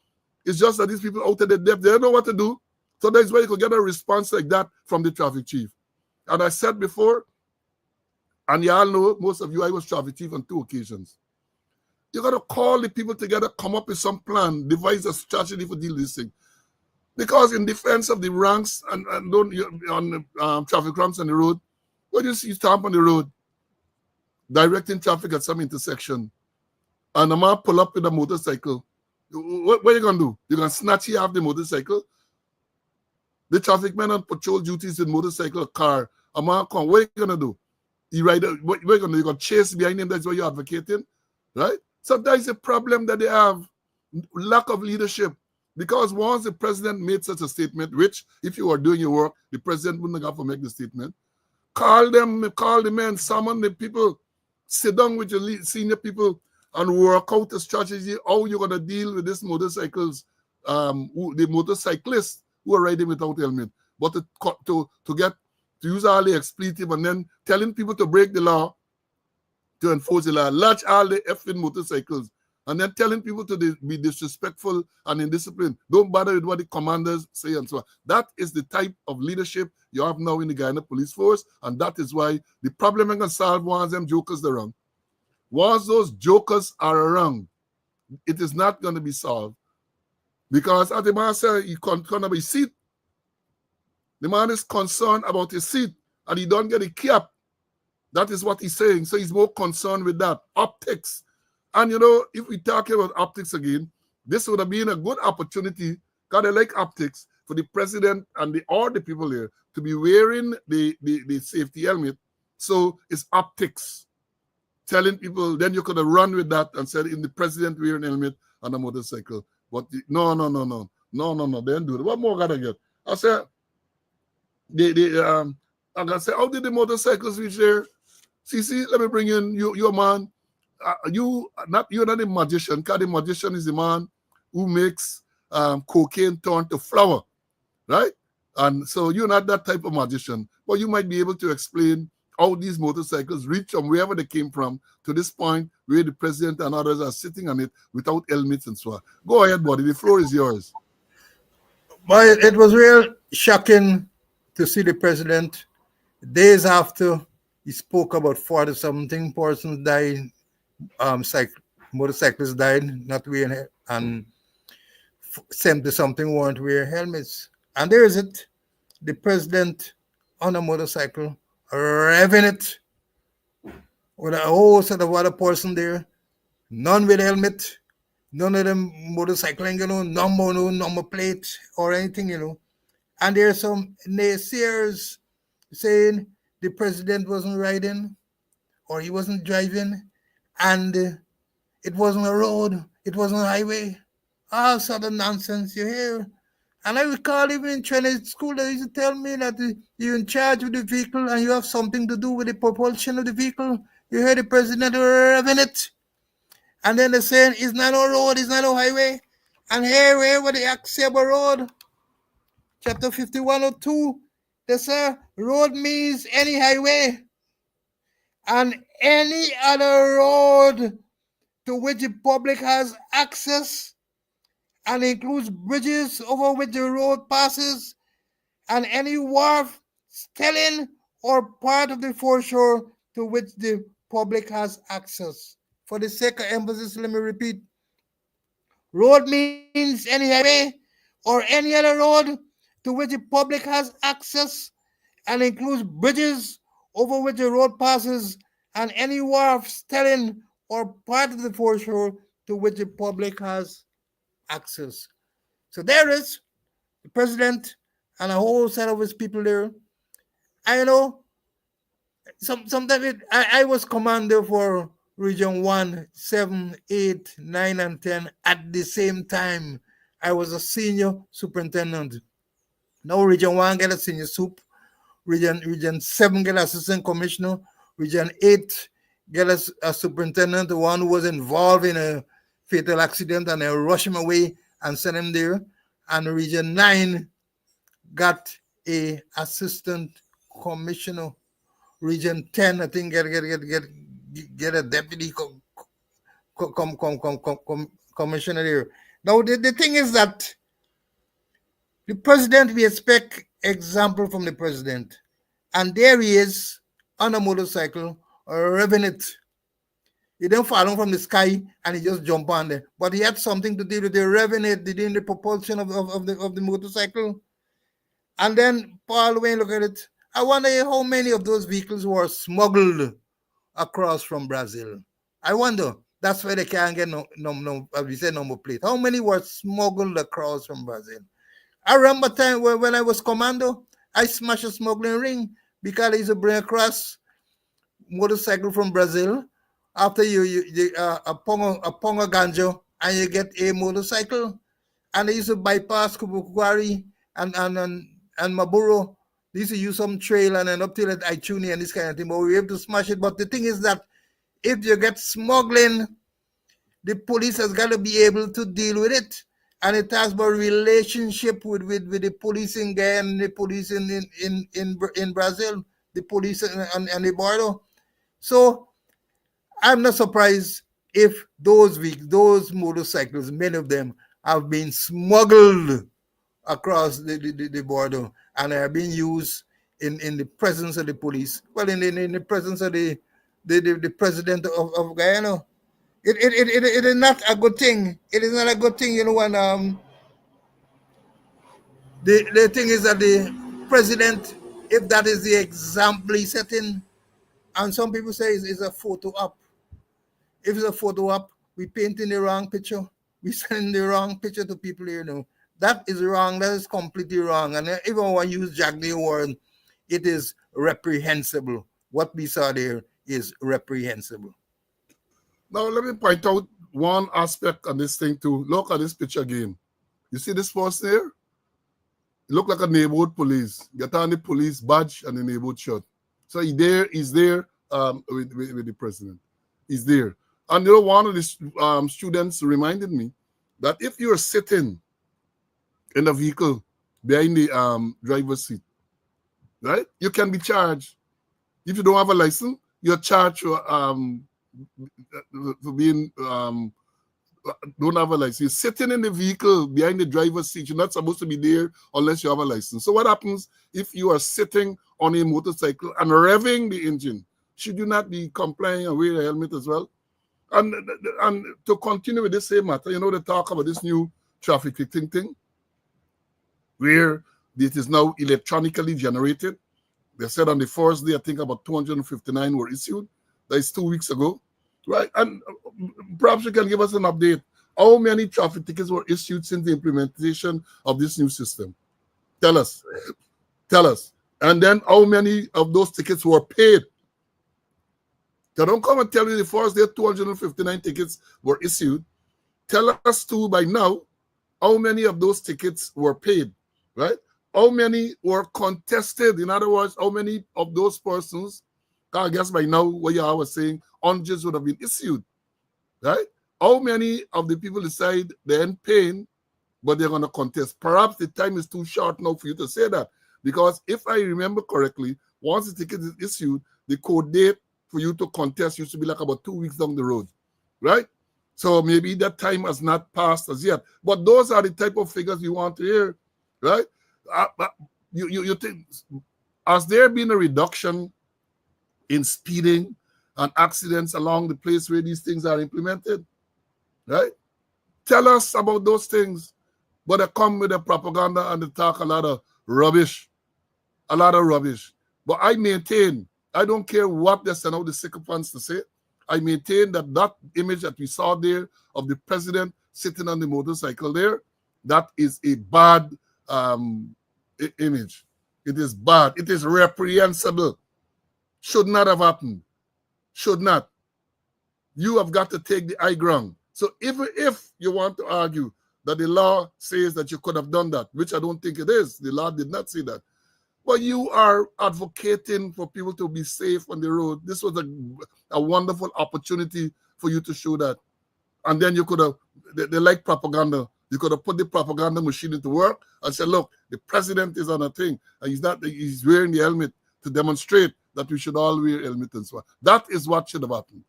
It's just that these people out of the depth, they don't know what to do. So that's why you could get a response like that from the traffic chief. And I said before, and you all know, most of you, I was traffic chief on 2 occasions. You got to call the people together, come up with some plan, devise a strategy for dealing with this thing. Because in defense of the ranks and on traffic ramps on the road, when you see stamp on the road, directing traffic at some intersection, and a man pull up with a motorcycle, what are you going to do? You're going to snatch you off the motorcycle? The traffic man on patrol duties in motorcycle, car, a man come, what are you going to do? What are you going to do? You're going to chase behind him, that's what you're advocating, right? So that is a problem that they have, lack of leadership. Because once the president made such a statement, which if you were doing your work, the president wouldn't have to make the statement, call the men, summon the people, sit down with your senior people and work out a strategy how you're going to deal with these motorcycles, the motorcyclists who are riding without helmet. But to use all the expletive and then telling people to break the law, to enforce the law, latch all the effing motorcycles, and then telling people to be disrespectful and indisciplined. Don't bother with what the commanders say and so on. That is the type of leadership you have now in the Guyana Police Force, and that is why the problem ain't gonna solve once them jokers are around. Once those jokers are around, it is not going to be solved. Because as the man said, he concerned about his seat. The man is concerned about his seat, and he don't get a cap. That is what he's saying. So he's more concerned with that. Optics. And you know, if we talk about optics again, this would have been a good opportunity, because I like optics, for the president and all the people here to be wearing the safety helmet. So it's optics. Telling people, then you could have run with that and said, in the president wearing a helmet on a motorcycle. But no, they didn't do it. What more gotta get? I said, I'm gonna say, how did the motorcycles reach there? See, let me bring in you, man. You're not the magician, because the magician is the man who makes cocaine turn to flour, right? And so you're not that type of magician, but you might be able to explain how these motorcycles reach from wherever they came from to this point where the president and others are sitting on it without helmets and so on. Go ahead, buddy. The floor is yours. But it was real shocking to see the president days after he spoke about 40-something persons died, motorcyclists died not wearing, and 70-something weren't wearing helmets. And there is it, the president on a motorcycle, revving it with a whole set of other person there, none with helmet, none of them motorcycling, no number plate or anything, And there's some naysayers saying the president wasn't riding or he wasn't driving and it wasn't a road, it wasn't a highway. All sort of nonsense you hear. And I recall even in training school, they used to tell me that you're in charge of the vehicle and you have something to do with the propulsion of the vehicle. You hear the president revving it. And then they're saying it's not a road, it's not a highway. And here what they say about road, chapter 51:2, they say road means any highway and any other road to which the public has access and includes bridges over which the road passes and any wharf, stelling, or part of the foreshore to which the public has access. For the sake of emphasis, let me repeat. Road means any highway or any other road to which the public has access and includes bridges over which the road passes and any wharf, stelling, or part of the foreshore to which the public has access. So there is the president and a whole set of his people there. I know sometimes I was commander for Region 1, 7, 8, 9, and 10 at the same time. I was a senior superintendent. Now Region 1 get a senior soup. Region 7 get assistant commissioner. Region 8 get a superintendent, the one who was involved in a fatal accident, and they rush him away and send him there. And Region 9 got a assistant commissioner. Region 10, I think, get a deputy commissioner there. Now, the thing is that the president, we expect example from the president. And there he is on a motorcycle, revving it. He didn't fall from the sky and he just jumped on there. But he had something to do with the revving it, the propulsion of the motorcycle. And then Paul Wayne, look at it. I wonder how many of those vehicles were smuggled across from Brazil. I wonder. That's why they can't get number plate. How many were smuggled across from Brazil? I remember time when I was commando, I smashed a smuggling ring because I used to bring across motorcycle from Brazil. After you a ponga ganja and you get a motorcycle. and they used to bypass Kubukwari and Maburo. They used to use some trail and then up till at Ichuni and this kind of thing, but we were able to smash it. But the thing is that if you get smuggling, the police has got to be able to deal with it. And it has a relationship with the police in Guyana and the police in Brazil, the police and the border. So I'm not surprised if those motorcycles, many of them, have been smuggled across the border and are being used in the presence of the police. Well, in the presence of the president of Guyana. It is not a good thing. It is not a good thing, when the thing is that the president, if that is the example he's setting, and some people say it's a photo op. If it's a photo op, we painting the wrong picture. We sending the wrong picture to people here. That is wrong. That is completely wrong. And even when you use Jack the word, it is reprehensible. What we saw there is reprehensible. Now, let me point out one aspect of this thing too. Look at this picture again. You see this person here? It look like a neighborhood police. Get on the police badge and the neighborhood shirt. So he's there with the president. He's there. And one of the students reminded me that if you're sitting in a vehicle behind the driver's seat, right, you can be charged. If you don't have a license, you're charged for being don't have a license. You're sitting in the vehicle behind the driver's seat. You're not supposed to be there unless you have a license. So what happens if you are sitting on a motorcycle and revving the engine? Should you not be complying and wear a helmet as well? And to continue with this same matter, they talk about this new traffic ticketing thing, where it is now electronically generated. They said on the first day, I think about 259 were issued. That is 2 weeks ago, right? And perhaps you can give us an update. How many traffic tickets were issued since the implementation of this new system? Tell us. Tell us. And then how many of those tickets were paid? They don't come and tell you the first day 259 tickets were issued. Tell us too by now how many of those tickets were paid, right? How many were contested? In other words, how many of those persons, I guess by now what you was saying, hundreds would have been issued, right? How many of the people decide they ain't paying, but they're going to contest? Perhaps the time is too short now for you to say that, because if I remember correctly, once the ticket is issued, the code date for you to contest used to be like about 2 weeks down the road, right? So maybe that time has not passed as yet. But those are the type of figures you want to hear, right? You think, has there been a reduction in speeding and accidents along the place where these things are implemented, right? Tell us about those things. But they come with the propaganda and they talk a lot of rubbish. But I maintain, I don't care what they send out the sycophants to say. I maintain that image that we saw there of the president sitting on the motorcycle there, that is a bad image. It is bad. It is reprehensible. Should not have happened. Should not. You have got to take the high ground. So even if you want to argue that the law says that you could have done that, which I don't think it is, the law did not say that, but you are advocating for people to be safe on the road. This was a wonderful opportunity for you to show that. And then you could have, they like propaganda. You could have put the propaganda machine into work and said, look, the president is on a thing, and he's wearing the helmet to demonstrate that we should all wear helmets and so on. That is what should have happened.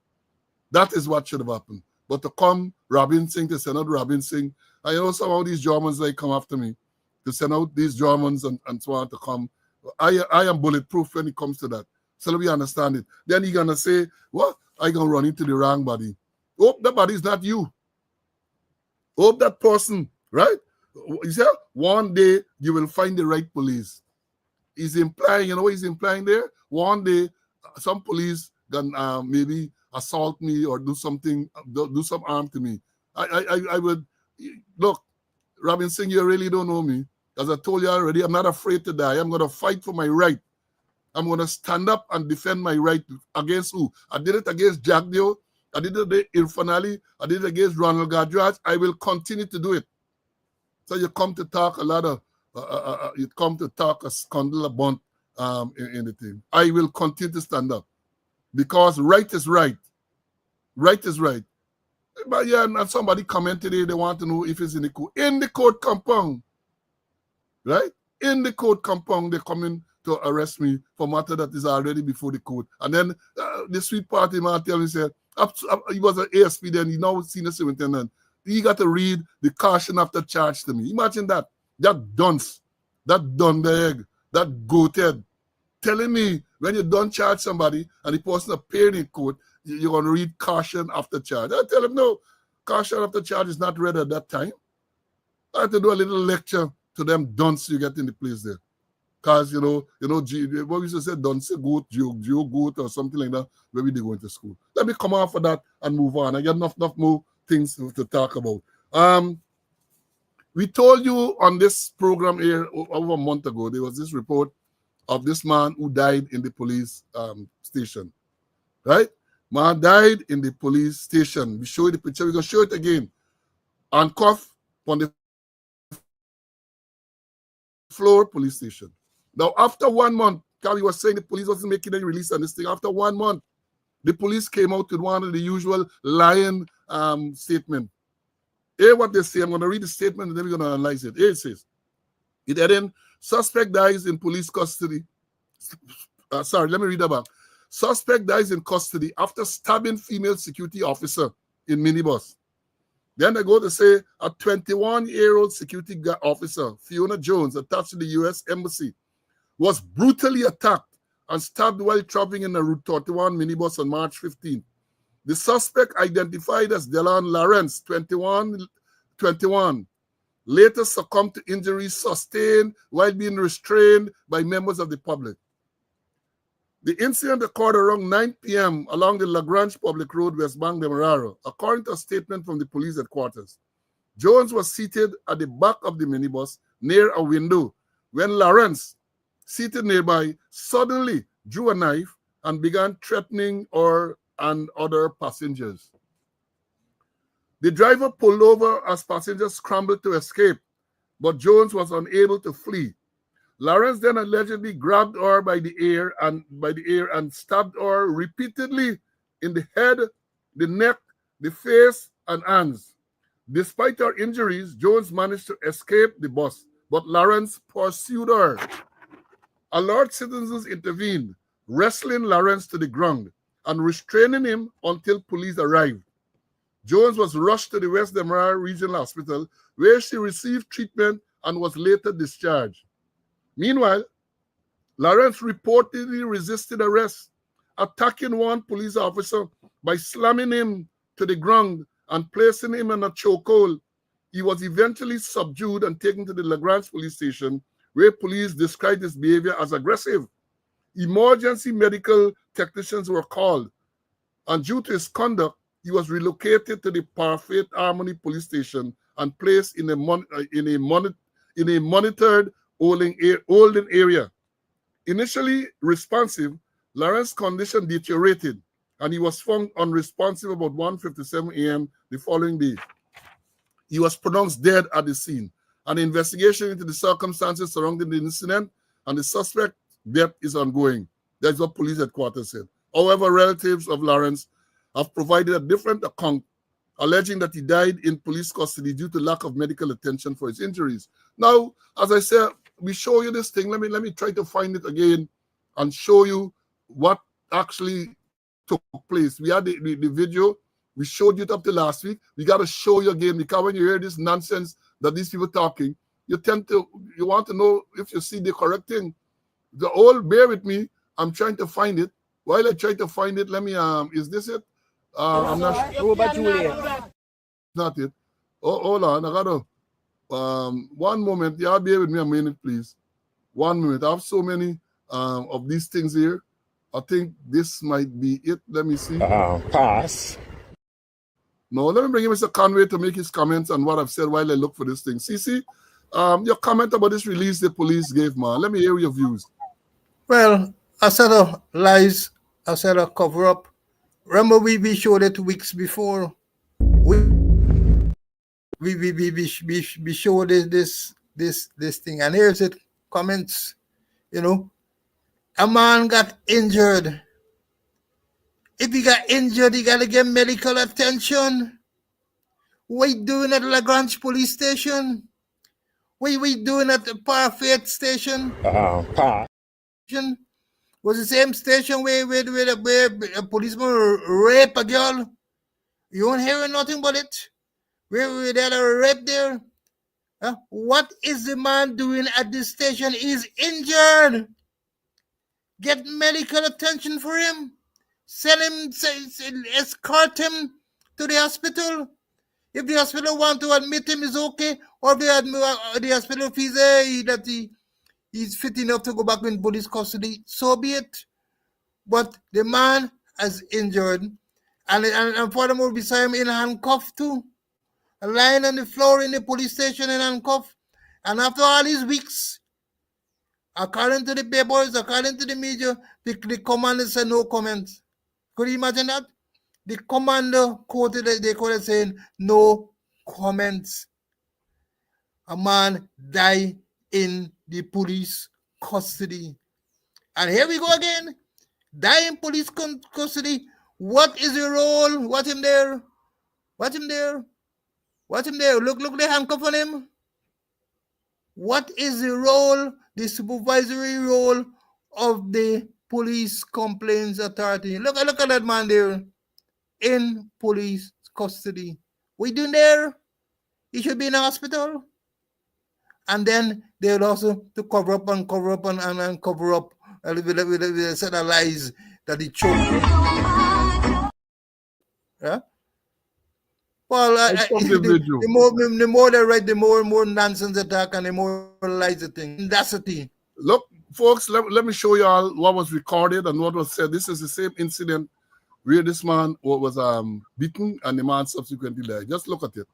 That is what should have happened. But to come, Robin Singh, to send out Robin Singh, I know some of these Germans like come after me, to send out these Germans and so on to come. I am bulletproof when it comes to that. So let me understand it. Then you're going to say, what? I'm going to run into the wrong body. Hope that body is not you. Hope that person, right? You see, one day you will find the right police. He's implying, you know what he's implying there? One day, some police can maybe assault me or do something, do some harm to me. I would, look, Robin Singh, you really don't know me. As I told you already, I'm not afraid to die. I'm going to fight for my right. I'm going to stand up and defend my right. Against who? I did it against Jack Dio. I did it against Irfan Ali. I did it against Ronald Gadraj. I will continue to do it. So you come to talk a lot of, you come to talk a scandal about in the thing. I will continue to stand up because right is right. Right is right. But yeah, and somebody commented today, they want to know if it's in the court. In the court compound, right? In the court compound, they're coming to arrest me for matter that is already before the court. And then the sweet party man tell me, said, he was an ASP then, he now senior superintendent. He got to read the caution after charge to me. Imagine that. That dunce, that dunderhead, that goathead telling me when you don't charge somebody and the person appeared in court, you're going to read caution after charge. I tell him, no, caution after charge is not read at that time. I had to do a little lecture to them dunce you get in the place there. Because, what we used to say, dunce, goat, Joe, goat, or something like that, maybe they go into school. Let me come off of that and move on. I got enough more things to talk about. We told you on this program here over a month ago, there was this report of this man who died in the police station, right? Man died in the police station. We show you the picture. We're going to show it again. Handcuffed on the floor, police station. Now, after 1 month, Kali was saying the police wasn't making any release on this thing. After 1 month, the police came out with one of the usual lying statement. Here what they say, I'm going to read the statement and then we're going to analyze it. Here it says, it added, suspect dies in police custody. Sorry, let me read that back. Suspect dies in custody after stabbing female security officer in minibus. Then they go to say a 21-year-old security officer, Fiona Jones, attached to the U.S. Embassy, was brutally attacked and stabbed while traveling in a Route 31 minibus on March 15th. The suspect, identified as Delon Lawrence, 21, later succumbed to injuries sustained while being restrained by members of the public. The incident occurred around 9 p.m. along the Lagrange Public Road, West Bank, Demerara, according to a statement from the police headquarters. Jones was seated at the back of the minibus near a window when Lawrence, seated nearby, suddenly drew a knife and began threatening her and other passengers. The driver pulled over as passengers scrambled to escape, but Jones was unable to flee. Lawrence then allegedly grabbed her by the ear and stabbed her repeatedly in the head, the neck, the face, and hands. Despite her injuries, Jones managed to escape the bus, but Lawrence pursued her. Alert citizens intervened, wrestling Lawrence to the ground and restraining him until police arrived. Jones was rushed to the West Demerara Regional Hospital, where she received treatment and was later discharged. Meanwhile, Lawrence reportedly resisted arrest, attacking one police officer by slamming him to the ground and placing him in a chokehold. He was eventually subdued and taken to the Lagrange police station, where police described his behavior as aggressive. Emergency medical technicians were called, and due to his conduct, he was relocated to the Parfait Harmony police station and placed in a monitored holding area. Initially responsive, Lawrence's condition deteriorated, and he was found unresponsive about 1:57 a.m. the following day. He was pronounced dead at the scene. An investigation into the circumstances surrounding the incident and the suspect's death is ongoing. That's what police headquarters said. However, relatives of Lawrence have provided a different account, alleging that he died in police custody due to lack of medical attention for his injuries. Now, as I said, we show you this thing. Let me try to find it again and show you what actually took place. We had the video. We showed you it up to last week. We got to show you again, because when you hear this nonsense that these people talking, you want to know if you see the correct thing. Bear with me. I'm trying to find it. While I try to find it, let me, is this it? I'm not sure. Not it. Oh, hold on. I got to, one moment. Yeah, bear with me a minute, please. 1 minute. I have so many of these things here. I think this might be it. Let me see. Pass. No, let me bring in Mr. Conway to make his comments on what I've said while I look for this thing. CC, your comment about this release the police gave, man. Let me hear your views. Well, a set of lies, a set of cover-up. Remember, we showed it weeks before. We we show this thing, and here's it comments. You know, a man got injured. If he got injured, he gotta get medical attention. What you doing at Lagrange police station? What we doing at the Parfait station? Was the same station where a policeman rape a girl. You won't hear nothing but it. Where they had a rape there. What is the man doing at this station? He's injured. Get medical attention for him. Send him, escort him to the hospital. If the hospital want to admit him, is okay. Or if the hospital feels that he's fit enough to go back in police custody, so be it. But the man is injured, and furthermore, we saw him in handcuff too, lying on the floor in the police station in handcuff. And after all these weeks, according to the papers, according to the media, the commander said no comments. Could you imagine that? The commander quoted saying no comments. A man died in the police custody. And here we go again. Die in police custody. What is the role? What him there? What him there? What him there? Look, they handcuff on him. What is the role, the supervisory role of the police complaints authority? Look at that man there in police custody. What you doing there? He should be in a hospital. And then they would also to cover up and cover up and cover up with a set of lies that he choked. Yeah? Well, the more they write, the more nonsense they talk and the more lies they think. That's the thing. Look, folks, let me show you all what was recorded and what was said. This is the same incident where this man was beaten and the man subsequently died. Just look at it.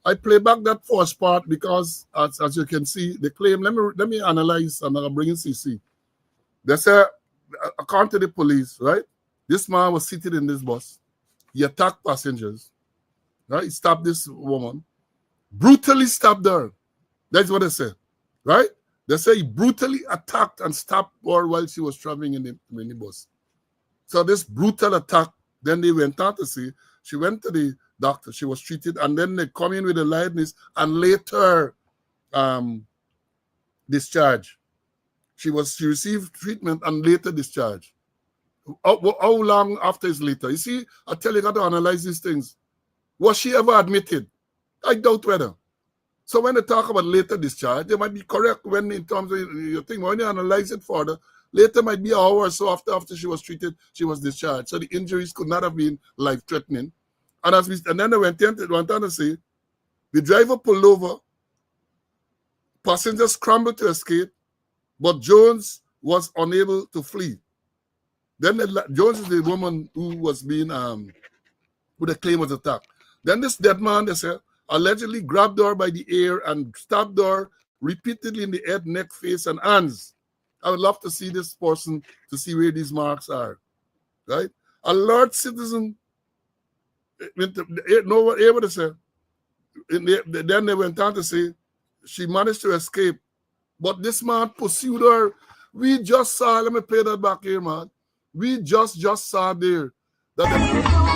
I play back that first part because, as you can see, the claim. Let me analyze, and I'll bring in CC. They say, according to the police, right? This man was seated in this bus. He attacked passengers. Right? He stopped this woman, brutally stabbed her. That's what they say, right? They say he brutally attacked and stopped her while she was traveling in the minibus. So this brutal attack, then they went on to see, she went to the doctor, she was treated, and then they come in with a liveness and later discharged. She received treatment and later discharged. How long after is later? You see, I tell you, got to analyze these things. Was she ever admitted? I doubt whether. So when they talk about later discharge, they might be correct when in terms of your thing. When you analyze it further, later might be an hour or so after she was treated, she was discharged. So the injuries could not have been life-threatening. And then they went on to say, the driver pulled over, passengers scrambled to escape, but Jones was unable to flee. Then Jones is the woman who was being, who the claim was attacked. Then this dead man, they said, allegedly grabbed her by the ear and stabbed her repeatedly in the head, neck, face, and hands. I would love to see this person to see where these marks are, right? Alert citizen, no one able to say. Then they went on to say she managed to escape, but this man pursued her. We just saw, let me play that back here, man. We just saw there that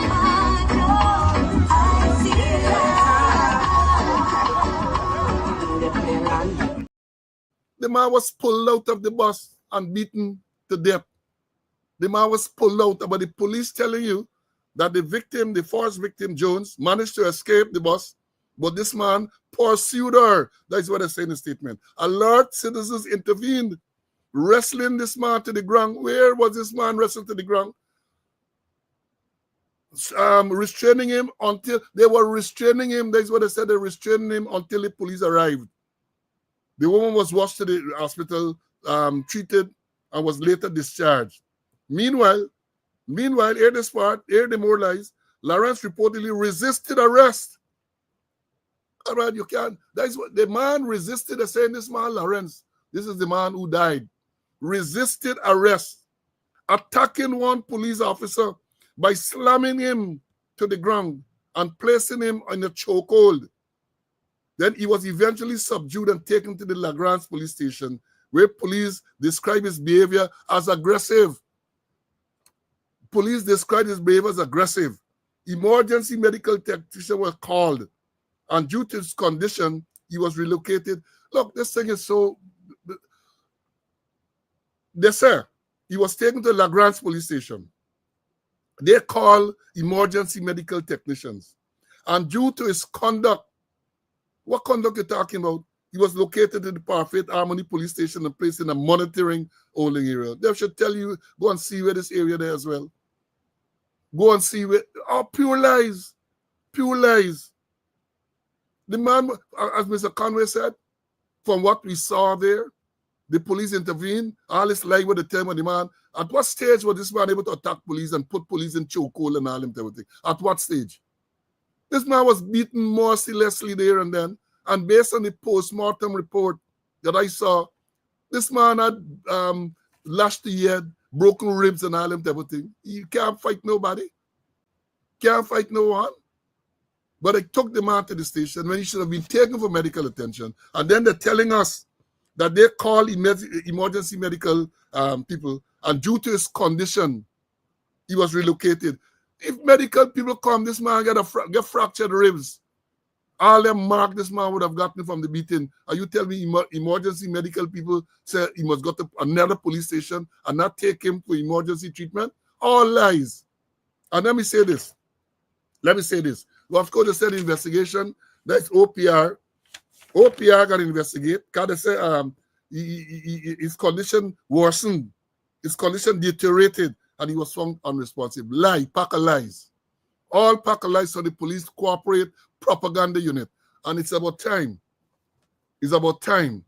The man was pulled out of the bus and beaten to death. The man was pulled out, but the police telling you that the victim, the first victim, Jones, managed to escape the bus, but this man pursued her. That's what I say in the statement. Alert citizens intervened, wrestling this man to the ground. Where was this man wrestled to the ground? Restraining him until they were restraining him. That's what I said. They restraining him until the police arrived. The woman was rushed to the hospital, treated, and was later discharged. Meanwhile, hear this part, hear the more lies. Lawrence reportedly resisted arrest. All right, you can't. That's what the man resisted. They're saying this man, Lawrence, this is the man who died. Resisted arrest, attacking one police officer by slamming him to the ground and placing him in a chokehold. Then he was eventually subdued and taken to the Lagrange police station, where police described his behavior as aggressive. Police described his behavior as aggressive. Emergency medical technicians were called, and due to his condition, he was relocated. Look, this thing is so... They say he was taken to Lagrange police station. They call emergency medical technicians. And due to his conduct, what conduct you're talking about? He was located in the Parfait Harmony police station and placed in a monitoring holding area. They should tell you, go and see where this area there as well. Go and see where, pure lies. Pure lies. The man, as Mr. Conway said, from what we saw there, the police intervened. All this lie with the term of the man. At what stage was this man able to attack police and put police in chokehold and all them everything? At what stage? This man was beaten mercilessly there and then. And based on the post-mortem report that I saw, this man had lashed the head, broken ribs and all them everything. You can't fight nobody. Can't fight no one. But I took the man to the station when he should have been taken for medical attention. And then they're telling us that they call emergency medical people, and due to his condition, he was relocated. If medical people come, this man get fractured ribs. All them mark this man would have gotten from the beating. Are you telling me emergency medical people say he must go to another police station and not take him for emergency treatment? All lies. And let me say this. Well, of course, they said investigation. That's OPR. OPR got to investigate. Because they say his condition worsened. His condition deteriorated, and he was found unresponsive. Lie, pack of lies. All pack of lies, so the police cooperate, propaganda unit. And it's about time. It's about time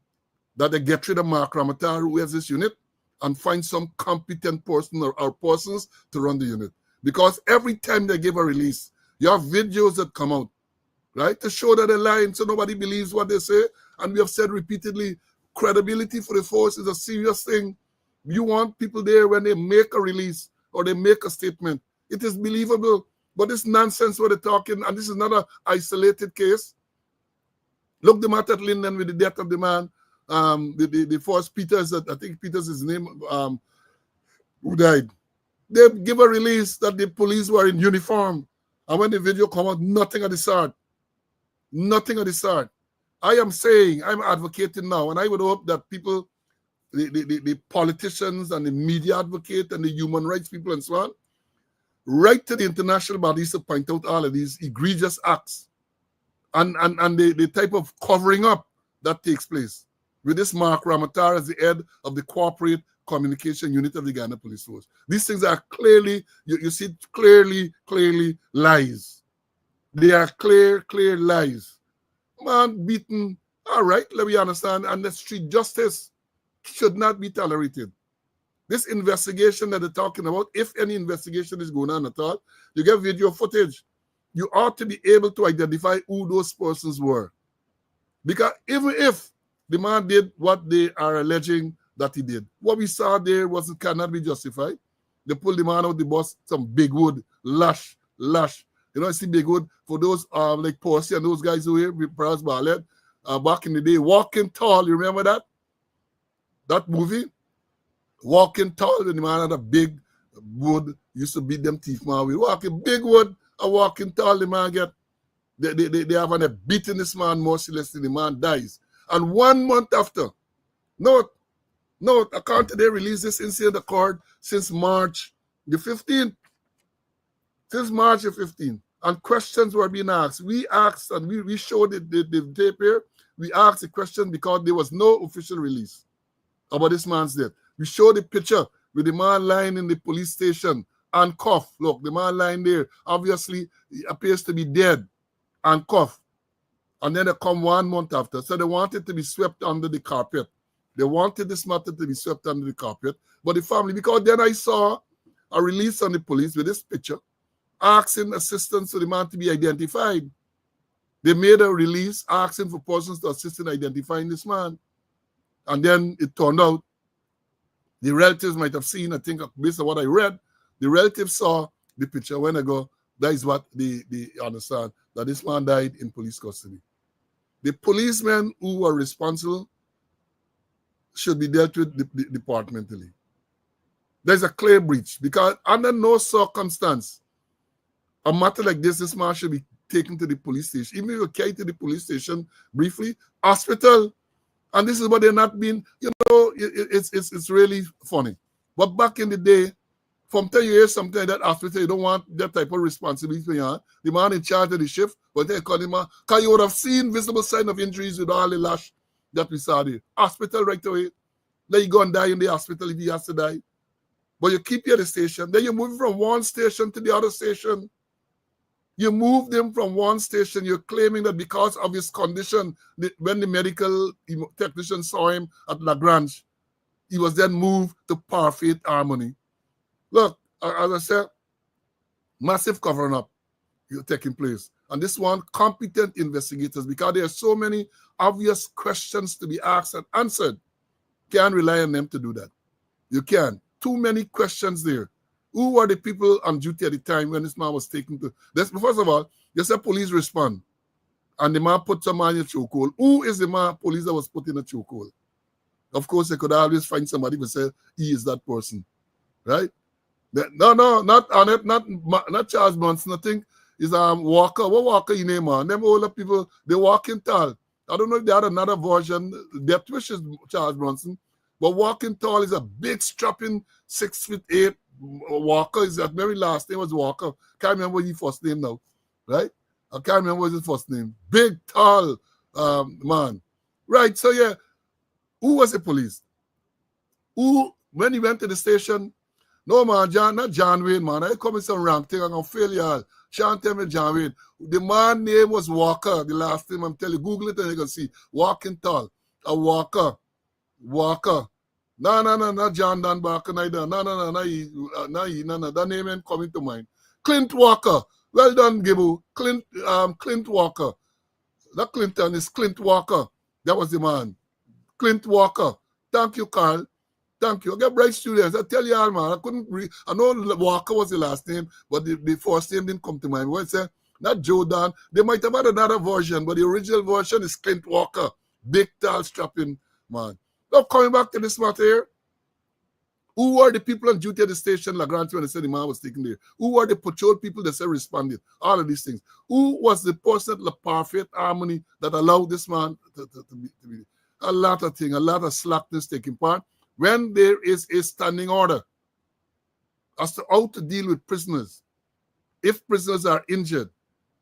that they get rid of Mark Ramatar, who has this unit, and find some competent person or persons to run the unit. Because every time they give a release, you have videos that come out, right, to show that they're lying so nobody believes what they say. And we have said repeatedly, credibility for the force is a serious thing. You want people there when they make a release or they make a statement. It is believable. But this nonsense what they're talking, and this is not an isolated case. Look the matter at Linden with the death of the man, the first Peters, I think Peters is his name, who died. They give a release that the police were in uniform. And when the video come out, nothing of the sort. Nothing of the sort. I am saying, I'm advocating now, and I would hope that people, the politicians and the media advocate and the human rights people and so on, write to the international bodies to point out all of these egregious acts and the type of covering up that takes place with this Mark Ramatar as the head of the corporate communication unit of the Ghana Police Force. These things are clearly, you see clearly lies. They are clear lies. Man beaten, all right, let me understand, and the street justice should not be tolerated. This investigation that they're talking about, if any investigation is going on at all, you get video footage. You ought to be able to identify who those persons were. Because even if the man did what they are alleging that he did, what we saw there cannot be justified. They pulled the man out the bus, some big wood, lash. You know, I see big wood for those like Percy and those guys who here, perhaps Barlet, back in the day, Walking Tall, you remember that? That movie? Walking Tall, when the man had a big wood, used to beat them teeth, man. We walking big wood, a Walking Tall, the man get, they have beaten this man mercilessly, the man dies. And 1 month after, Note, note, according to their release, this incident occurred since March the 15th. Since March the 15th. And questions were being asked. We asked, and we showed the tape here. We asked the question because there was no official release about this man's death. We showed the picture with the man lying in the police station and cough. Look, the man lying there, obviously, he appears to be dead and cough. And then they come 1 month after. So they wanted to be swept under the carpet. They wanted this matter to be swept under the carpet. But the family, because then I saw a release on the police with this picture, asking assistance for the man to be identified. They made a release asking for persons to assist in identifying this man. And then it turned out the relatives might have seen, I think based on what I read, the relatives saw the picture when I go, that is what they understand, that this man died in police custody. The policemen who were responsible should be dealt with departmentally. There's a clear breach because under no circumstance, a matter like this man should be taken to the police station. Even if you carry to the police station briefly, hospital, and this is what they're not being, it's really funny. But back in the day, from 10 years, something like that hospital, you don't want that type of responsibility. The man in charge of the shift, but they call him, because you would have seen visible sign of injuries with all the lash that we saw there. Hospital right away. Let you go and die in the hospital if he has to die. But you keep you at the station. Then you move from one station to the other station. You move them from one station. You're claiming that because of his condition, when the medical technician saw him at Lagrange, he was then moved to Parfait Harmony. Look, as I said, massive covering up taking place. And this one, competent investigators, because there are so many obvious questions to be asked and answered. Can't rely on them to do that. You can. Too many questions there. Who were the people on duty at the time when this man was taken to? First of all, you said police respond. And the man put some man in a chokehold. Who is the man police that was put in a chokehold? Of course, they could always find somebody who say he is that person. Right? No, not Charles Bronson. I think is Walker. What Walker you name man? Them older people, they walking tall. I don't know if they had another version. Death Wish is Charles Bronson. But walking tall is a big strapping 6'8" Walker. Is that very last name was Walker. Can't remember his first name now. Right? I can't remember what his first name. Big, tall man. Right, so yeah. Who was the police? Who, when he went to the station, no man, not John Wayne, man. I come in some rank thing, I'm gonna fail y'all. Shan't tell me John Wayne. The man name was Walker, the last name I'm telling you. Google it and you can see. Walking tall. A Walker. Walker. No, not John Dan Barker, neither. No, that name ain't coming to mind. Clint Walker. Well done, Gibbo. Clint Walker. Not Clinton, it's Clint Walker. That was the man. Clint Walker. Thank you, Carl. Thank you. I got bright students. I tell you all, man, I couldn't read. I know Walker was the last name, but the first name didn't come to mind. What I say? Not Joe Dan. They might have had another version, but the original version is Clint Walker. Big, tall, strapping man. Now, coming back to this matter here, who were the people on duty at the station, Lagrange, when they said the man was taken there? Who were the patrol people that said responded? All of these things. Who was the person at the Parfait Harmony that allowed this man to be? A lot of things, a lot of slackness taking part. When there is a standing order as to how to deal with prisoners, if prisoners are injured,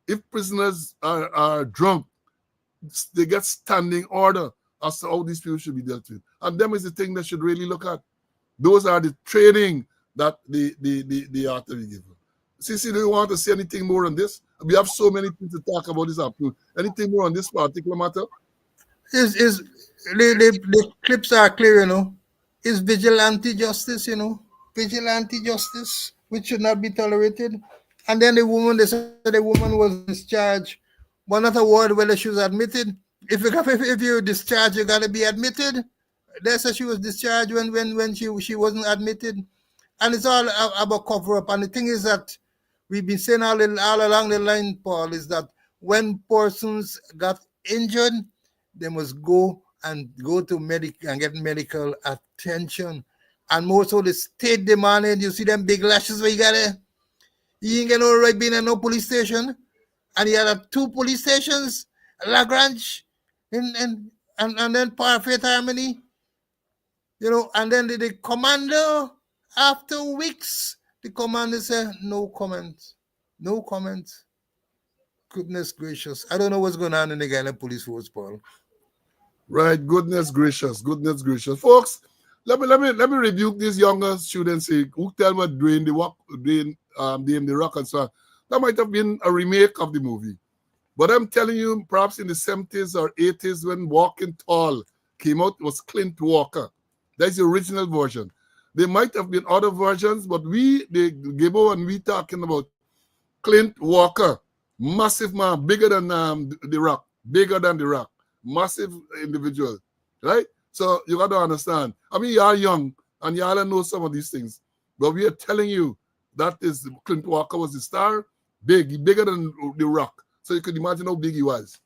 if prisoners are drunk, they get standing order as to how these people should be dealt with. And them is the thing that should really look at. Those are the training that they are to be given. Sissy, do you want to say anything more on this? We have so many things to talk about this afternoon. Anything more on this particular matter? The clips are clear, Is vigilante justice, vigilante justice, which should not be tolerated. And then they said the woman was discharged, but not a word whether she was admitted. If you're discharged, you gotta be admitted. They said she was discharged when she wasn't admitted, and it's all about cover up. And the thing is that we've been saying all along the line, Paul, is that when persons got injured, they must go to medical and get medical attention. And more so the state demanded, you see them big lashes where you got it. You ain't get no right being in no police station. And you had 2 police stations, Lagrange and then Parfait Harmony. And then the commander, after weeks, the commander said, no comment. No comment. Goodness gracious. I don't know what's going on in the Ghana police force, Paul. Right, goodness gracious, folks. Let me rebuke these younger students who tell me during the rock and so on. That might have been a remake of the movie, but I'm telling you, perhaps in the 70s or 80s when Walking Tall came out, it was Clint Walker. That's the original version. There might have been other versions, but the Gabo and we talking about Clint Walker, massive man, bigger than the Rock, massive individual, right? So you got to understand. I mean, y'all young and y'all know some of these things, but we are telling you that is Clint Walker was the star, bigger than the Rock. So you could imagine how big he was.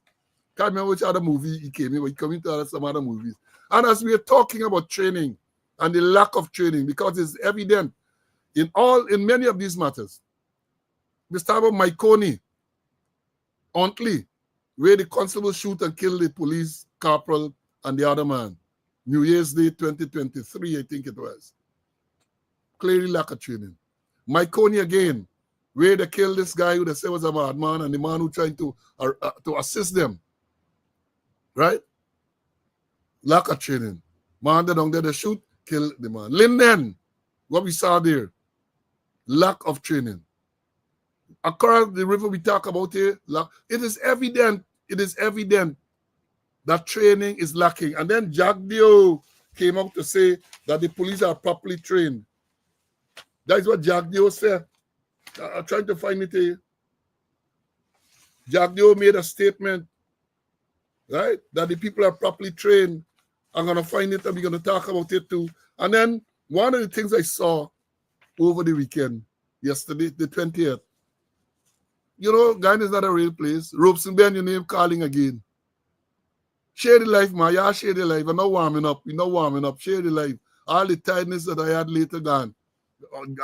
Can't remember which other movie he came in, but he came into some other movies. And as we are talking about training and the lack of training, because it's evident in many of these matters. We start about Myconi, Ontley, where the constable shoot and kill the police corporal and the other man. New Year's Day 2023, I think it was. Clearly lack of training. Myconi again, where they kill this guy who they say was a madman and the man who trying to assist them. Right? Lack of training. Man down there, they shoot, kill the man. Linden, what we saw there, lack of training. Across the river we talk about here, it is evident that training is lacking. And then Jack Dio came out to say that the police are properly trained. That is what Jack Dio said. I'm trying to find it here. Jack Dio made a statement, right, that the people are properly trained. I'm going to find it and we're going to talk about it too. And then one of the things I saw over the weekend, yesterday, the 20th, Ghana is not a real place. Robeson Ben, your name calling again. Share the life, man. Yeah, share the life. I'm not warming up. You're not warming up. Share the life. All the tiredness that I had later gone.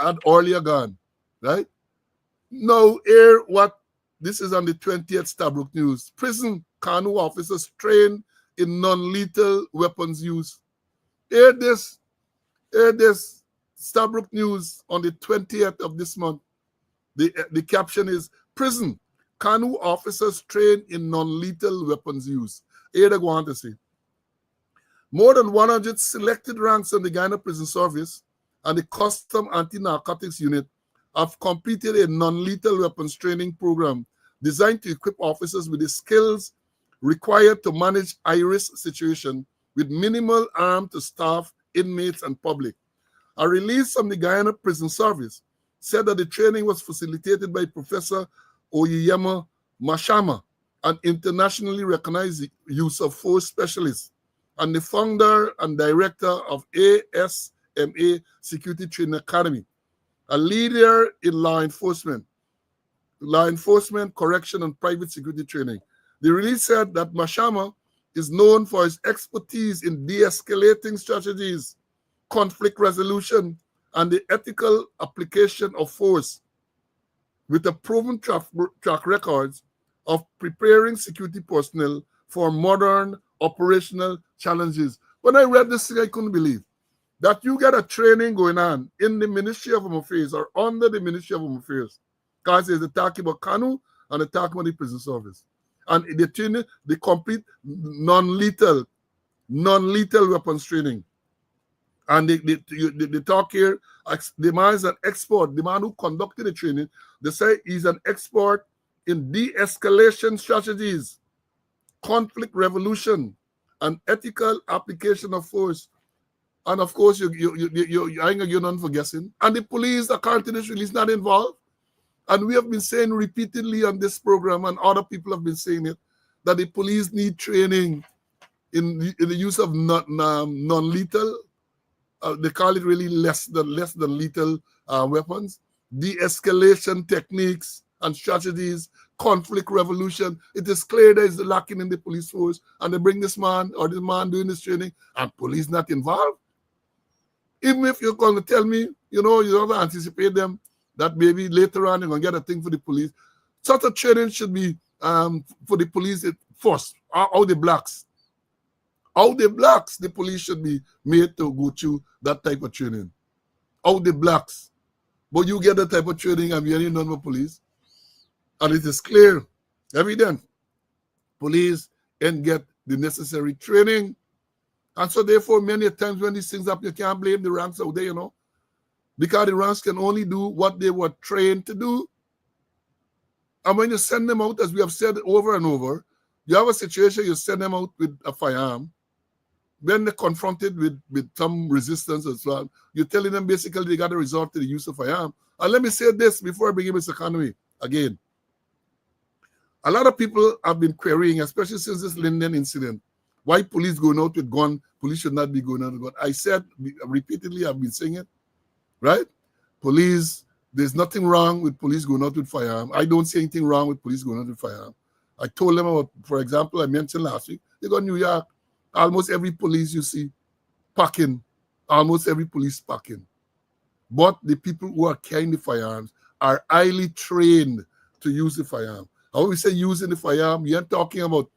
Had earlier gone. Right? Now, this is on the 20th Stabrook News. Prison Kanu officers trained in non-lethal weapons use. Hear this. Stabrook News on the 20th of this month. The caption is, prison, Kanu officers trained in non-lethal weapons use. Here they go on to say, more than 100 selected ranks in the Ghana Prison Service and the Custom Anti-Narcotics Unit have completed a non-lethal weapons training program designed to equip officers with the skills required to manage high-risk situations with minimal harm to staff, inmates, and public. A release from the Guyana Prison Service said that the training was facilitated by Professor Oyeyema Mashama, an internationally recognized use of force specialist, and the founder and director of ASMA Security Training Academy, a leader in law enforcement, correction, and private security training. The release said that Mashama is known for his expertise in de-escalating strategies, conflict resolution, and the ethical application of force, with a proven track record of preparing security personnel for modern operational challenges. When I read this thing, I couldn't believe that you get a training going on in the Ministry of Home Affairs or under the Ministry of Home Affairs. Because they're talking about Kanu and they're talking about the prison service. And the training, the complete non-lethal weapons training. And they talk here, the man is an expert. The man who conducted the training, they say he's an expert in de-escalation strategies, conflict resolution, and ethical application of force. And of course, you ain't gonna get none for guessing. And the police, according to this release, not involved. And we have been saying repeatedly on this program, and other people have been saying it, that the police need training in the use of non-lethal. They call it really less than lethal weapons, de-escalation techniques and strategies, conflict resolution. It is clear there is lacking in the police force, and they bring this man or this man doing this training, and police not involved. Even if you're going to tell me, you don't anticipate them, that maybe later on you're going to get a thing for the police. Such a training should be for the police first, all the blacks. How the blacks, the police should be made to go through that type of training. How the blacks. But you get that type of training and you're not the police. And it is clear, evident, police and get the necessary training. And so therefore, many times when these things happen, you can't blame the ranks out there, because the ranks can only do what they were trained to do. And when you send them out, as we have said over and over, you have a situation, you send them out with a firearm. When they're confronted with some resistance as well, you're telling them basically they got to resort to the use of firearm. And let me say this before I begin Mr. Conway again. A lot of people have been querying, especially since this Linden incident, why police going out with gun, police should not be going out with gun. I said repeatedly, I've been saying it, right? Police, there's nothing wrong with police going out with firearm. I don't see anything wrong with police going out with firearm. I told them about, for example, I mentioned last week, they got New York, almost every police you see packing, almost every police packing. But the people who are carrying the firearms are highly trained to use the firearm. How we say using the firearm, you ain't talking about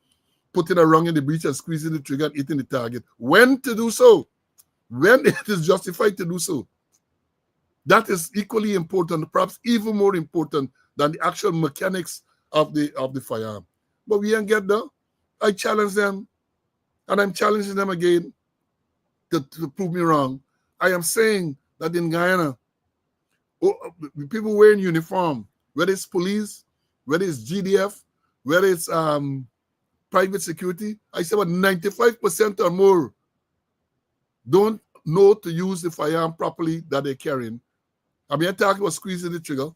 putting a rung in the breech and squeezing the trigger and hitting the target. When to do so, when it is justified to do so. That is equally important, perhaps even more important than the actual mechanics of the firearm. But we ain't get there. I challenge them, and I'm challenging them again to prove me wrong. I am saying that in Guyana, people wearing uniform, whether it's police, whether it's GDF, whether it's private security, I say about 95% or more don't know to use the firearm properly that they're carrying. I mean, I'm talking about squeezing the trigger.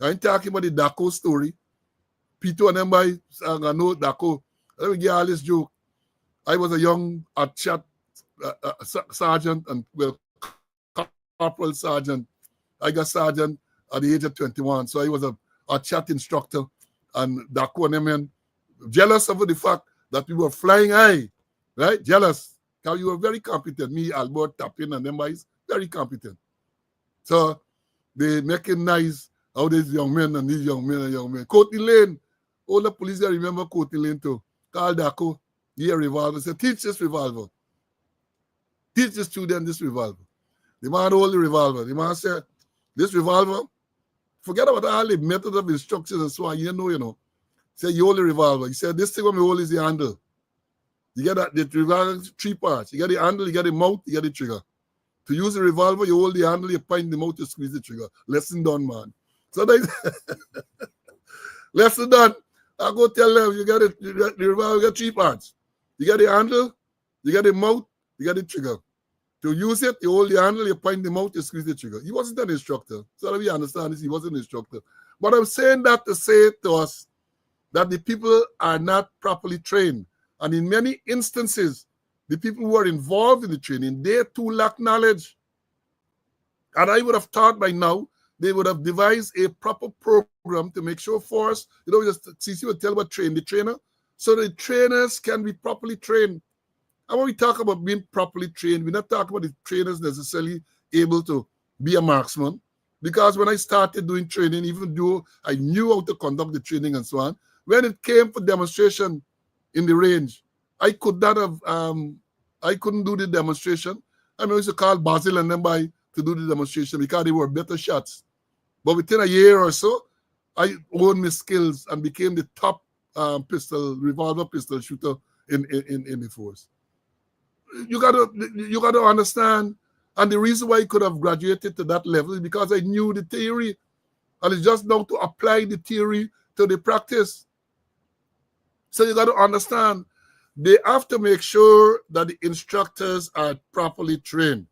I'm talking about the Daco story. Peter and them by no Daco. Let me get all this joke. I was a young chat sergeant and corporal sergeant. I got sergeant at the age of 21. So I was a chat instructor, and Daco and them men jealous of the fact that we were flying high, right? Jealous. Because you were very competent. Me, Albert, Tapin, and them guys, very competent. So they making nice how these young men and these young men and young men. Courtney Lane, all the police there remember Courtney Lane too. Carl Daco, he a revolver. Say, teach this revolver. Teach the student this revolver. The man hold the revolver. The man said, this revolver, forget about all the method of instructions and so on. You know. Say, you hold the revolver. He said, this thing when we hold is the handle. You get that, the revolver, 3 parts. You get the handle, you get the mouth, you get the trigger. To use the revolver, you hold the handle, you point the mouth, you squeeze the trigger. Lesson done, man. So lesson done. I go tell them, you get the revolver, you get 3 parts. You get the handle, you get the mouth, you get the trigger. To use it, you hold the handle, you point the mouth, you squeeze the trigger. He wasn't an instructor. So that we understand this, he wasn't an instructor. But I'm saying that to say to us that the people are not properly trained. And in many instances, the people who are involved in the training, they too lack knowledge. And I would have thought by now, they would have devised a proper program to make sure for us, just CC would tell about train the trainer, so the trainers can be properly trained. And when we talk about being properly trained, we're not talking about the trainers necessarily able to be a marksman. Because when I started doing training, even though I knew how to conduct the training and so on, when it came for demonstration in the range, I could not have, I couldn't do the demonstration. I used to call Basil and them by to do the demonstration because they were better shots. But within a year or so, I honed my skills and became the top revolver pistol shooter in the force. You gotta understand, and the reason why I could have graduated to that level is because I knew the theory, and it's just now to apply the theory to the practice. So you got to understand, they have to make sure that the instructors are properly trained.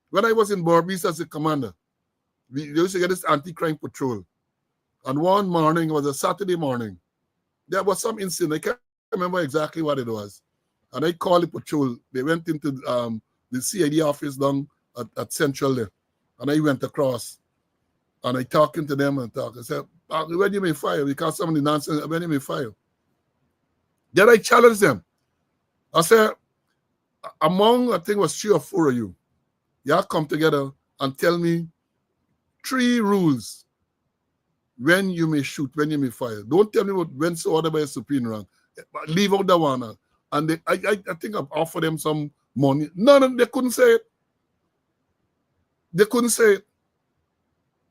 When I was in Barbados as a commander, we used to get this anti-crime patrol. And one morning, it was a Saturday morning, there was some incident. I can't remember exactly what it was. And I called the patrol. They went into the CID office down at Central there. And I went across. And I talking to them and talk. I said, when you may fire? Because some of the nonsense, when you may fire? Then I challenged them. I said, among, I think it was 3 or 4 of you, y'all come together and tell me 3 rules when you may shoot, when you may fire. Don't tell me what when so ordered by a supreme rank. Leave out the one. and I think I've offered them some money. No, they couldn't say it. They couldn't say it.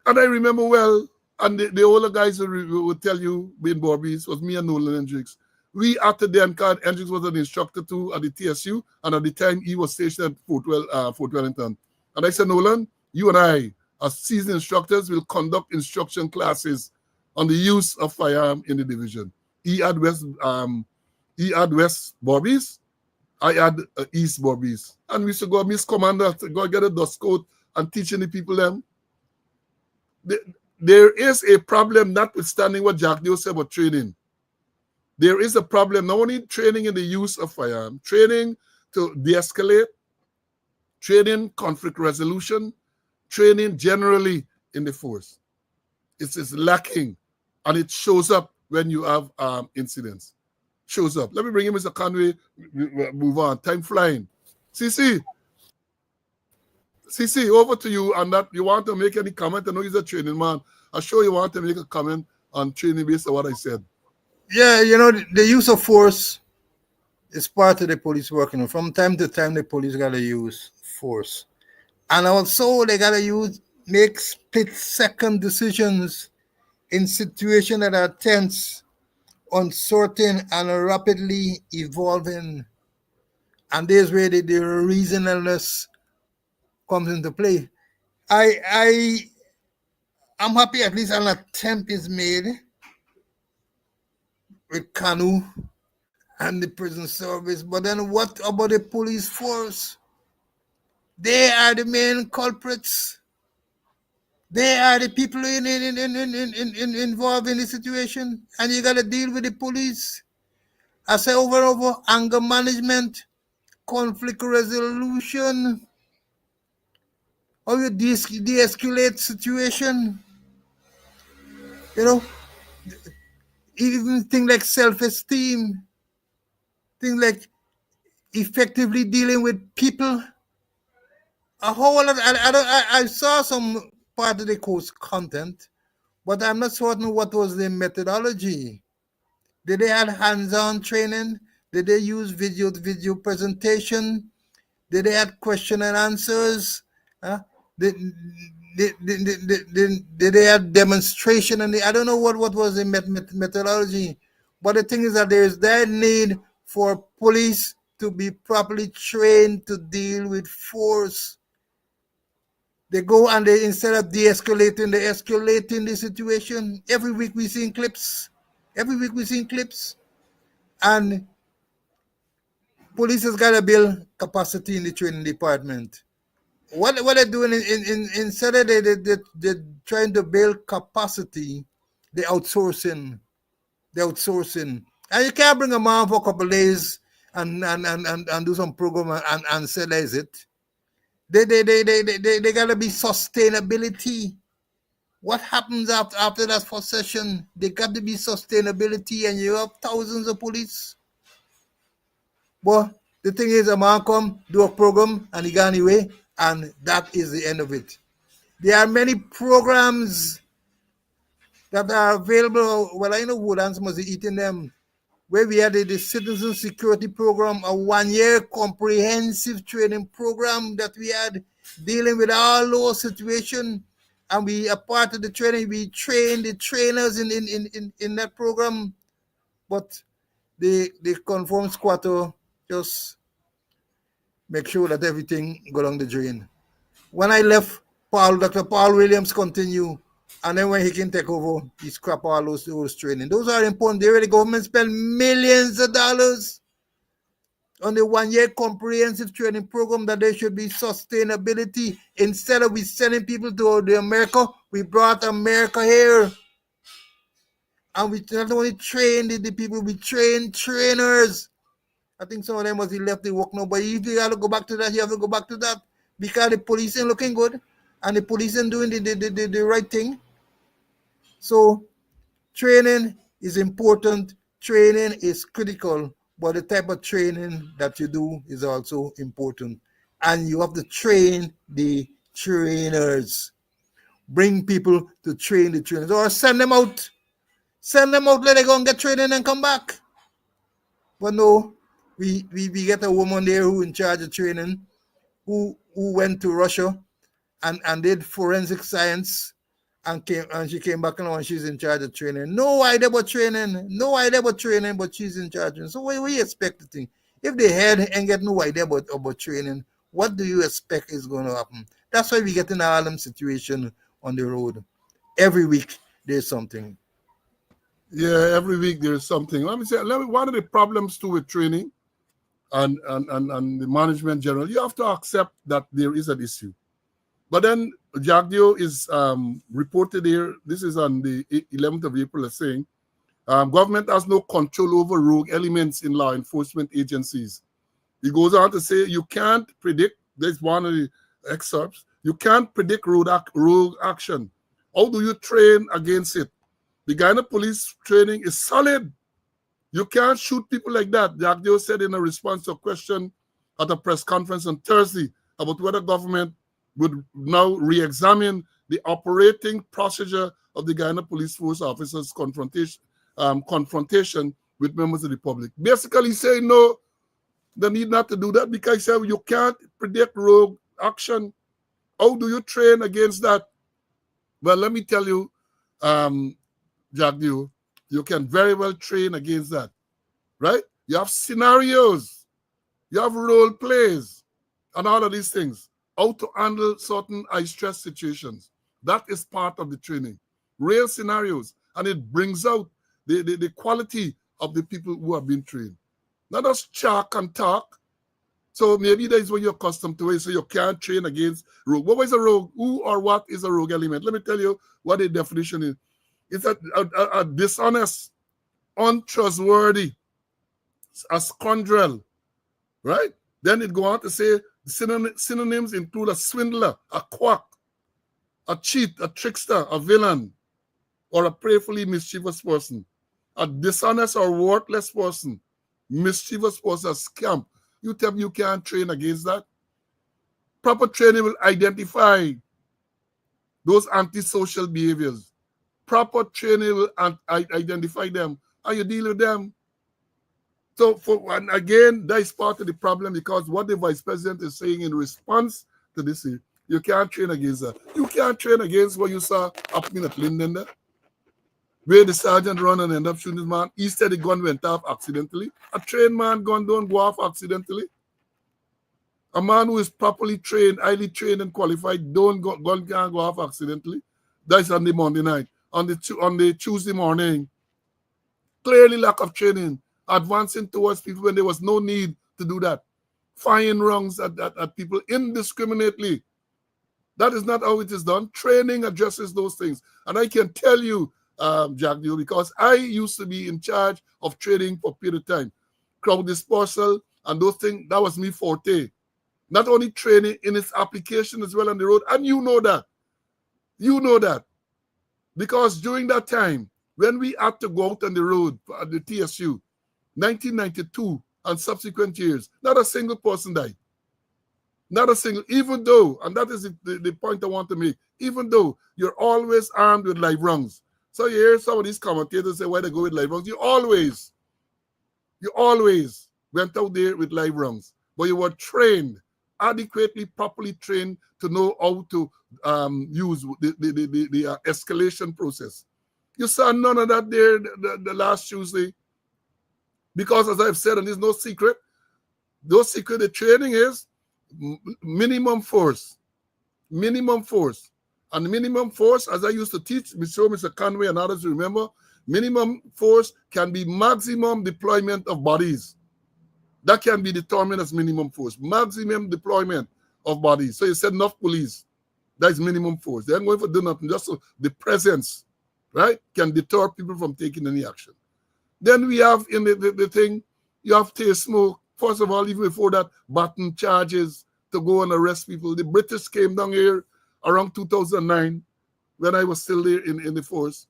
And I remember well, and the older guys would tell you, being Bobbies, was me and Nolan Hendricks. We acted there, and Hendricks was an instructor too at the TSU, and at the time he was stationed at Fort Wellington. And I said, Nolan, you and I, as seasoned instructors, will conduct instruction classes on the use of firearm in the division. He had West Bobbies, I had East Bobbies. And we used to go, Miss Commander, to go get a dust coat and teaching the people them. There is a problem, notwithstanding what Jack Dio said about training. There is a problem, not only training in the use of firearm, training to de-escalate, training conflict resolution, training generally in the force. It's lacking, and it shows up when you have incidents. Shows up. Let me bring in Mr. Conway. Move on. Time flying. CC, over to you. And that you want to make any comment? I know he's a training man. I'm sure you want to make a comment on training based on what I said. Yeah, the use of force is part of the police work. From time to time, the police gotta use force, and also they gotta make split-second decisions in situations that are tense, uncertain, and rapidly evolving. And there's where the reasonableness comes into play. I'm happy at least an attempt is made with Kanu and the prison service. But then what about the police force? They are the main culprits. They are the people involved in the situation. And you got to deal with the police. I say over and over, anger management, conflict resolution, how you de-escalate situation. Even things like self-esteem, things like effectively dealing with people. A whole lot. I saw some part of the course content, but I'm not certain what was the methodology. Did they have hands-on training? Did they use video presentation? Did they have question and answers? Did they have demonstration? And I don't know what was the methodology. But the thing is that there is that need for police to be properly trained to deal with force. They go and they, instead of de-escalating, they escalating the situation. Every week we see clips. And police has got to build capacity in the training department. What they're doing instead of they're trying to build capacity, they're outsourcing. And you can't bring a man for a couple of days and do some program and say that's it. They gotta be sustainability. What happens after that first session? They got to be sustainability, and you have thousands of police. But the thing is, a man come, do a program, and he gone away, and that is the end of it. There are many programs that are available. Well, I know Woodlands must be eating them. Where we had the Citizen Security Program, a 1-year comprehensive training program that we had dealing with all those situations. And we, a part of the training, we trained the trainers in that program. But the conform squatter just make sure that everything go down the drain. When I left, Dr. Paul Williams continue. And then when he can take over, he scrap all those training. Those are important. The government spend millions of dollars on the 1-year comprehensive training program that there should be sustainability. Instead of we sending people to the America, we brought America here. And we not only train the people, we train trainers. I think some of them was left the work now, but if you have to go back to that, you have to go back to that. Because the police ain't looking good and the police ain't doing the right thing. So training is important. Training is critical, but the type of training that you do is also important. And you have to train the trainers. Bring people to train the trainers, or send them out. Let them go and get training and come back. But no, We get a woman there who in charge of training, who went to Russia and did forensic science, and she came back and she's in charge of training. No idea about training, but she's in charge. So what do you expect to think? If they had and get no idea about training, what do you expect is going to happen? That's why we get in a Harlem situation on the road. Every week there's something. Yeah, every week there's something. One of the problems too with training and the management general, you have to accept that there is an issue. But then Jagdio is reported here, this is on the 11th of April, as saying, government has no control over rogue elements in law enforcement agencies. He goes on to say, you can't predict, there's one of the excerpts, you can't predict rogue action. How do you train against it? The Guyana police training is solid. You can't shoot people like that. Jagdio said in a response to a question at a press conference on Thursday about whether government would now re-examine the operating procedure of the Guyana Police Force officers' confrontation with members of the public. Basically saying no, they need not to do that because you can't predict rogue action. How do you train against that? Well, let me tell you, Jagdio, you can very well train against that, right? You have scenarios, you have role plays, and all of these things. How to handle certain high-stress situations. That is part of the training. Real scenarios, and it brings out the quality of the people who have been trained. Not just chalk and talk. So maybe that is what you're accustomed to it, so you can't train against rogue. What is a rogue? Who or what is a rogue element? Let me tell you what the definition is. It's a dishonest, untrustworthy, a scoundrel, right? Then it go on to say synonyms include a swindler, a quack, a cheat, a trickster, a villain, or a prayerfully mischievous person. A dishonest or worthless person, mischievous person, a scamp. You tell me you can't train against that? Proper training will identify those antisocial behaviors. Proper training will identify them, and you deal with them. So, and again, that is part of the problem, because what the vice president is saying in response to this is, you can't train against that. You can't train against what you saw happening at Linden there, where the sergeant run and end up shooting his man. He said the gun went off accidentally. A trained man gun don't go off accidentally. A man who is properly trained, highly trained and qualified, gun can't go off accidentally. That's on the Monday night. On the Tuesday morning, clearly lack of training, advancing towards people when there was no need to do that. Firing rungs at people indiscriminately. That is not how it is done. Training addresses those things. And I can tell you, Jagdio, because I used to be in charge of training for a period of time. Crowd dispersal and those things, that was me forte. Not only training in its application as well on the road, and you know that. You know that. Because during that time, when we had to go out on the road at the TSU, 1992 and subsequent years, not a single person died. Not a single, even though, and that is the point I want to make, even though you're always armed with live rounds. So you hear some of these commentators say, why they go with live rounds? You always went out there with live rounds, but you were trained, adequately, properly trained to know how to use the escalation process. You saw none of that there the last Tuesday, because as I've said, and there's no secret, the training is minimum force. Minimum force. And minimum force, as I used to teach, Mr. Conway and others remember, minimum force can be maximum deployment of bodies. That can be determined as minimum force. Maximum deployment of bodies. So you said enough police. That is minimum force. They aren't going to do nothing. Just so the presence, right, can deter people from taking any action. Then we have in the thing, you have taste smoke. First of all, even before that, baton charges to go and arrest people. The British came down here around 2009 when I was still there in the force.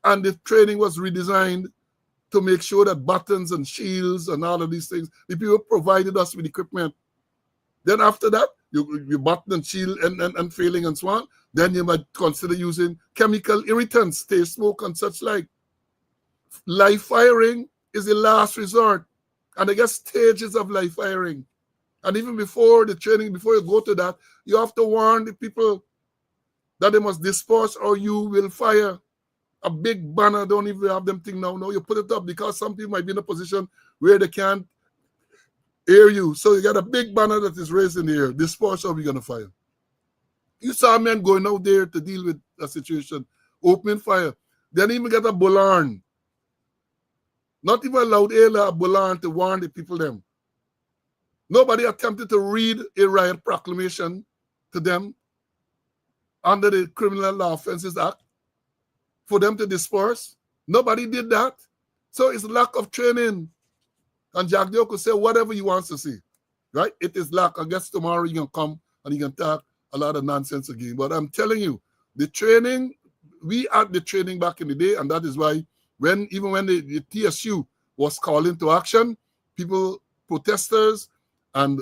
And the training was redesigned to make sure that buttons and shields and all of these things, the people provided us with equipment. Then after that, you button and shield and failing and so on, then you might consider using chemical irritants, taste smoke and such like. Live firing is the last resort. And they get stages of live firing. And even before the training, before you go to that, you have to warn the people that they must disperse or you will fire. A big banner, don't even have them thing now. No, you put it up because some people might be in a position where they can't hear you. So you got a big banner that is raised in the air. Disperse or we're going to fire. You saw men going out there to deal with a situation, opening fire. They didn't even get a bullhorn. Not even a loud air, a bullhorn to warn the people them. Nobody attempted to read a riot proclamation to them under the Criminal Law Offences Act for them to disperse. Nobody did that. So it's lack of training. And Jack Joe could say whatever he wants to say, right? It is lack. I guess tomorrow you can come and you can talk a lot of nonsense again. But I'm telling you, the training, we had the training back in the day, and that is why even when the TSU was calling to action, people, protesters, and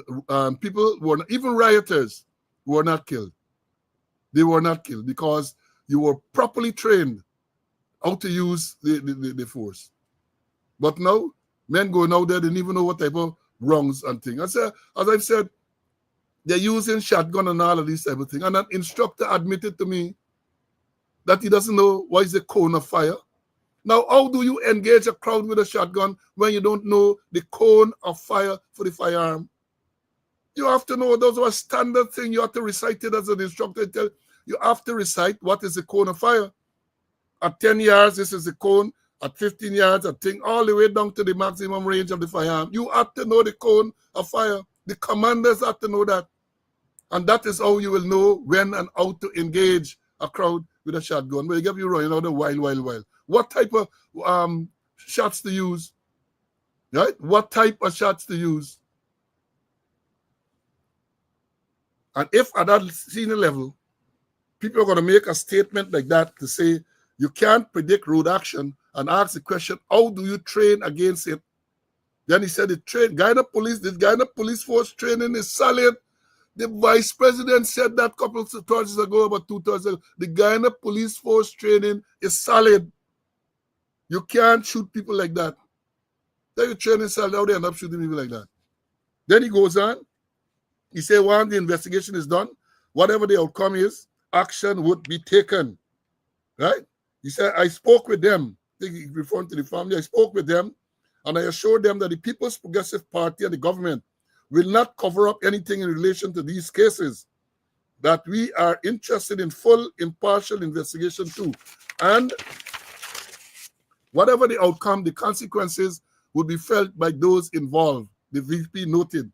people were not, even rioters were not killed. They were not killed because you were properly trained how to use the force. But now, men going out there, they didn't even know what type of wrongs and things. As I've said, they're using shotgun and all of this type of thing. And an instructor admitted to me that he doesn't know what is the cone of fire. Now, how do you engage a crowd with a shotgun when you don't know the cone of fire for the firearm? You have to know those are standard things. You have to recite it as an instructor. You have to recite what is the cone of fire. At 10 yards, this is the cone. At 15 yards, a thing all the way down to the maximum range of the firearm. You have to know the cone of fire. The commanders have to know that. And that is how you will know when and how to engage a crowd with a shotgun. But you get you running out the wild. What type of shots to use? Right? What type of shots to use? And if at that senior level, people are going to make a statement like that to say, you can't predict road action and ask the question, how do you train against it? Then he said, the Guyana police force training is solid. The vice president said that a couple of Thursdays ago, about 2 Thursdays ago. The Guyana police force training is solid. You can't shoot people like that. Then you train is solid, how they end up shooting people like that. Then he goes on. He said, once the investigation is done, whatever the outcome is, action would be taken. Right? He said, I spoke with them. I think he's referring to the family. I spoke with them, and I assured them that the People's Progressive Party and the government will not cover up anything in relation to these cases, that we are interested in full, impartial investigation too. And whatever the outcome, the consequences will be felt by those involved, the VP noted.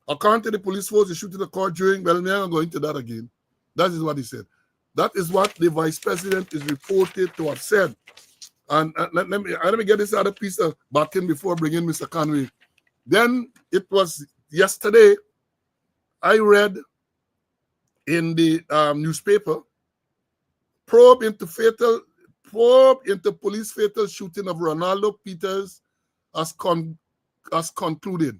According to the police force, the shooting occurred during, well, I'm not going into that again. That is what he said. That is what the vice president is reported to have said. And let me get this other piece of back in before bringing Mr. Conway. Then it was yesterday, I read in the newspaper, probe into police fatal shooting of Ronaldo Peters as concluded.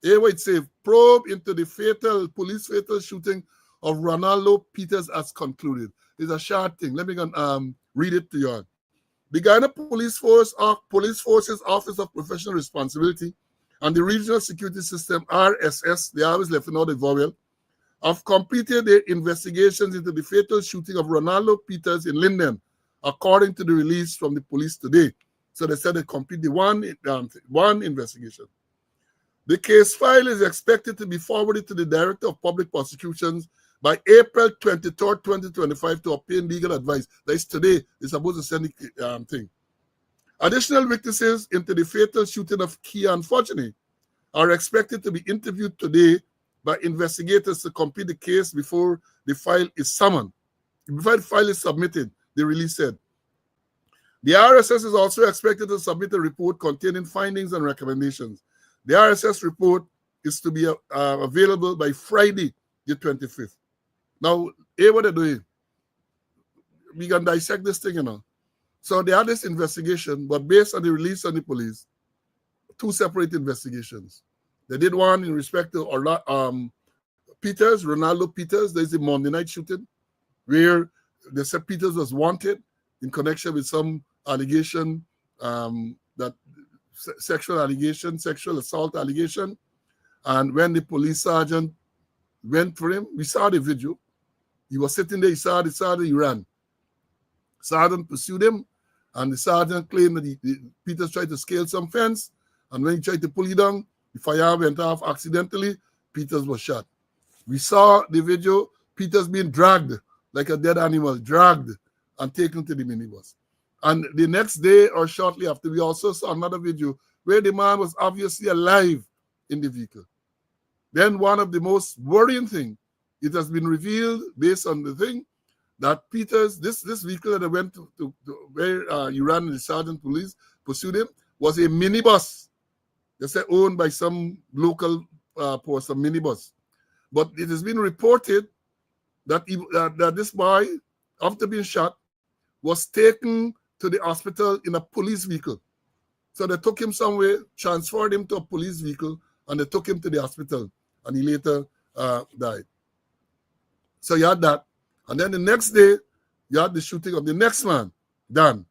Here it says, probe into the police fatal shooting of Ronaldo Peters as concluded. It's a short thing. Let me read it to you. The Guyana Police Force's Office of Professional Responsibility and the Regional Security System, RSS, they always left out the vowel, have completed their investigations into the fatal shooting of Ronaldo Peters in Linden, according to the release from the police today. So they said they completed one investigation. The case file is expected to be forwarded to the Director of Public Prosecutions by April 23rd, 2025 to obtain legal advice. That is today. They're supposed to send the thing. Additional witnesses into the fatal shooting of Kian Fortuny are expected to be interviewed today by investigators to complete the case before the file is summoned. Before the file is submitted, the release said. The RSS is also expected to submit a report containing findings and recommendations. The RSS report is to be available by Friday, the 25th. Now, here what they're doing, we can dissect this thing, you know. So they had this investigation, but based on the release on the police, 2 separate investigations. They did one in respect to Ronaldo Peters. There's a Monday night shooting where they said Peters was wanted in connection with some allegation that sexual allegation, sexual assault allegation. And when the police sergeant went for him, we saw the video. He was sitting there, he saw the sergeant, he ran. Sergeant pursued him, and the sergeant claimed that Peters tried to scale some fence, and when he tried to pull it down, the fire went off accidentally. Peters was shot. We saw the video, Peters being dragged like a dead animal, dragged and taken to the minibus. And the next day or shortly after, we also saw another video where the man was obviously alive in the vehicle. Then one of the most worrying things, it has been revealed based on the thing that Peters, this vehicle that went to where he ran, the sergeant police pursued him, was a minibus. They said owned by some local post, a minibus. But it has been reported that that this boy, after being shot, was taken to the hospital in a police vehicle. So they took him somewhere, transferred him to a police vehicle, and they took him to the hospital, and he later died. So you had that. And then the next day, you had the shooting of the next man, done.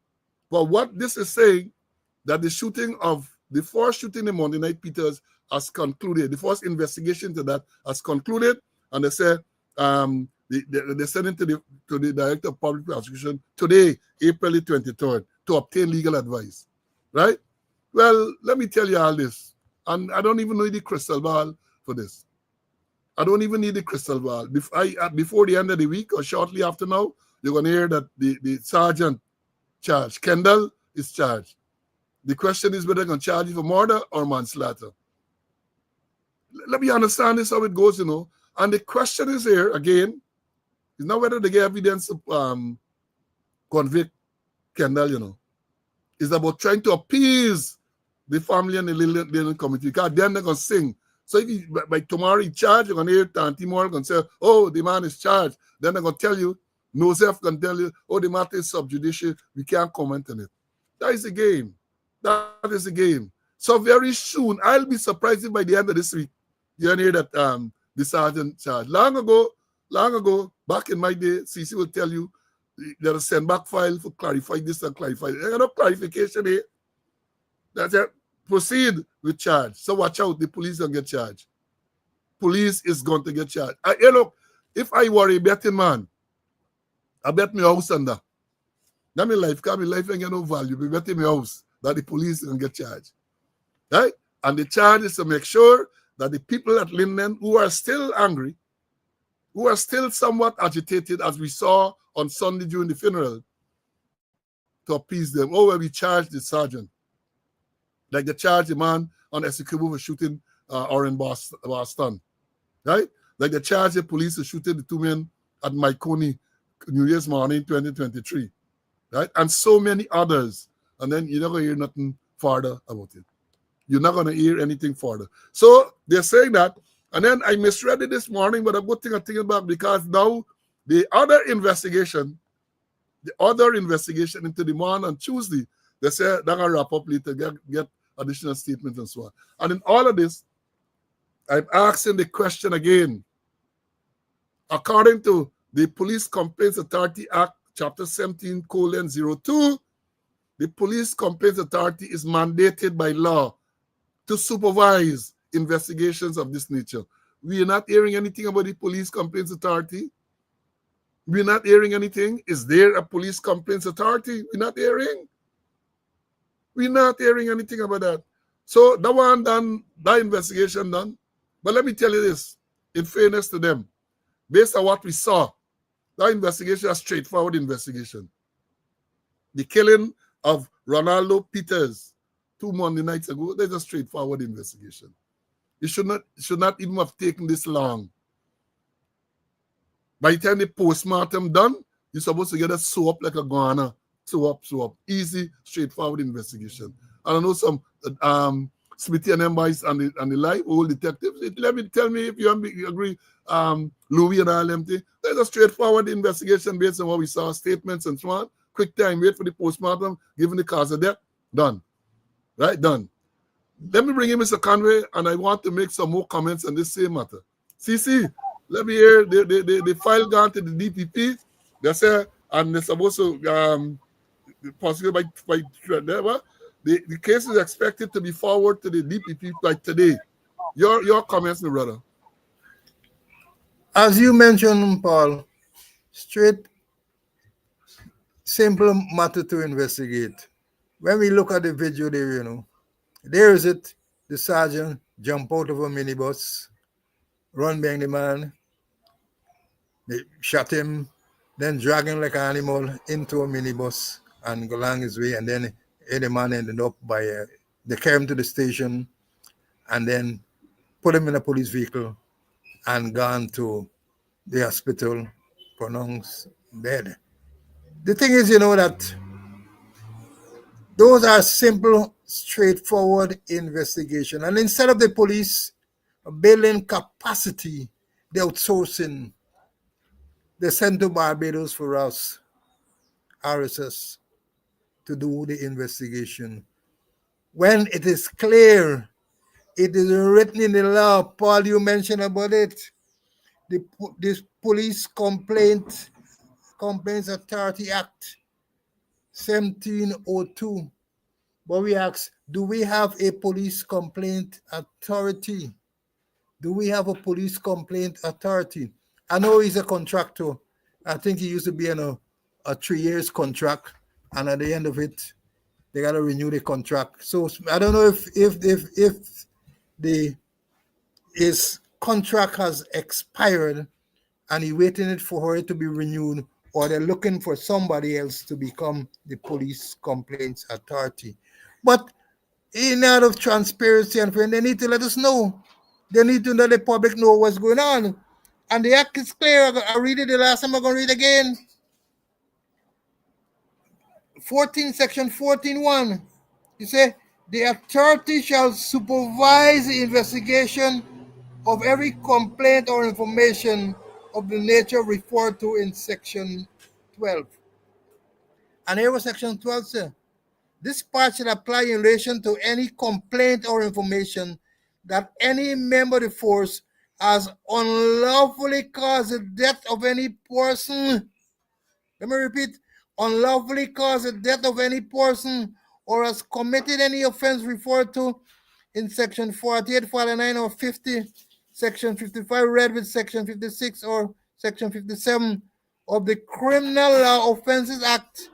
But what this is saying, that the shooting of the first shooting in Monday Night Peters has concluded. The first investigation to that has concluded, and they said they sent it to the Director of Public Prosecution today, April 23rd, to obtain legal advice. Right? Well, let me tell you all this. And I don't even need the crystal ball for this. I don't even need the crystal ball. Before the end of the week or shortly after now, you're going to hear that the sergeant charged, Kendall, is charged. The question is whether they're going to charge you for murder or manslaughter. Let me understand this, how it goes, And the question is here, again, is not whether they get evidence to convict Kendall, It's about trying to appease the family and the little community, because then they're going to sing. So if by tomorrow he charged, you're going to hear Tanti Moore going to say, oh, the man is charged. Then they're going to tell you, Nosef can tell you, oh, the matter is sub judice, we can't comment on it. That is the game. That is the game. So very soon, I'll be surprised if by the end of this week, you're going to hear that the sergeant charged. Long ago, back in my day, CC will tell you, there are send back file for clarify this and clarify. There's enough clarification here. That's it. Proceed with charge. So watch out, the police don't get charged. Police is going to get charged. Look, if I were a betting man, I bet my house on that. Not my life, because my life ain't got no value. I bet my house that the police can get charged. Right? And the charge is to make sure that the people at Linden who are still angry, who are still somewhat agitated, as we saw on Sunday during the funeral, to appease them. Oh, well, we charged the sergeant. Like they charged the man on Essequibo for shooting Oren Boston. Right? Like they charged the police for shooting the two men at Maikoni New Year's morning 2023. Right? And so many others. And then you're not going to hear nothing further about it. You're not going to hear anything further. So they're saying that. And then I misread it this morning, but a good thing I'm thinking about, because now the other investigation into the man on Tuesday, they say they're going to wrap up later, get additional statements and so on. And in all of this, I'm asking the question again. According to the Police Complaints Authority Act, Chapter 17:02, the Police Complaints Authority is mandated by law to supervise investigations of this nature. We are not hearing anything about the Police Complaints Authority. We're not hearing anything. Is there a Police Complaints Authority? We're not hearing. We're not hearing anything about that. So that one done, that investigation done. But let me tell you this, in fairness to them, based on what we saw, that investigation is a straightforward investigation. The killing of Ronaldo Peters 2 Monday nights ago, there's a straightforward investigation. It should not even have taken this long. By the time the postmortem done, you're supposed to get a sew up like a guana. Sew up. Easy, straightforward investigation. I don't know some Smithy and them boys and the live old detectives. Tell me if you agree, Louis and all them things. There's a straightforward investigation based on what we saw, statements and so on. Quick time, wait for the postmortem, given the cause of death. Done. Right? Done. Let me bring in Mr. Conway, and I want to make some more comments on this same matter. CC, let me hear the file gone to the DPP. They say, and they're supposed to possibly by The case is expected to be forwarded to the DPP by today. Your comments, my brother. As you mentioned, Paul, straight, simple matter to investigate. When we look at the video there, there is it. The sergeant jump out of a minibus, run behind the man, they shot him, then drag him like an animal into a minibus and go along his way. And then the man ended up they carry him to the station and then put him in a police vehicle and gone to the hospital, pronounced dead. The thing is, that those are simple, straightforward investigation. And instead of the police building capacity, they're outsourcing. They send to Barbados for us, RSS, to do the investigation. When it is clear, it is written in the law. Paul, you mentioned about it. This Police Complaints Authority Act 1702. But we ask, do we have a police complaint authority? Do we have a police complaint authority? I know he's a contractor. I think he used to be on a 3 years contract, and at the end of it, they gotta renew the contract. So I don't know if the his contract has expired and he waiting it for it to be renewed, or they're looking for somebody else to become the police complaints authority. But in out of transparency and friend, they need to let us know. They need to let the public know what's going on. And the act is clear. I read it the last time. I'm going to read again. 14, section 14.1. You say, the authority shall supervise the investigation of every complaint or information of the nature referred to in section 12. And here was section 12 says, this part shall apply in relation to any complaint or information that any member of the force has unlawfully caused the death of any person. Let me repeat, unlawfully caused the death of any person or has committed any offense referred to in section 48, 49, or 50, section 55 read with section 56 or section 57 of the Criminal Law Offences Act,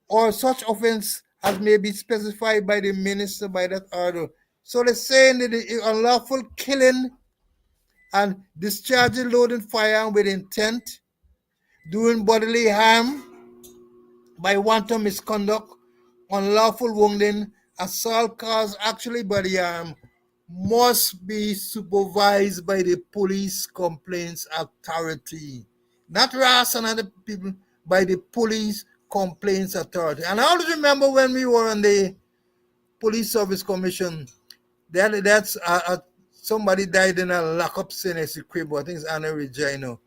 or such offense as may be specified by the minister by that order. So they're saying that the unlawful killing and discharging loading firearm with intent, doing bodily harm by wanton misconduct, unlawful wounding, assault caused actually by the arm, must be supervised by the police complaints authority. Not RAS and other people, by the police complaints authority. And I always remember when we were on the Police Service Commission, that's somebody died in a lockup in Essequibo, I think it's Anna Regina.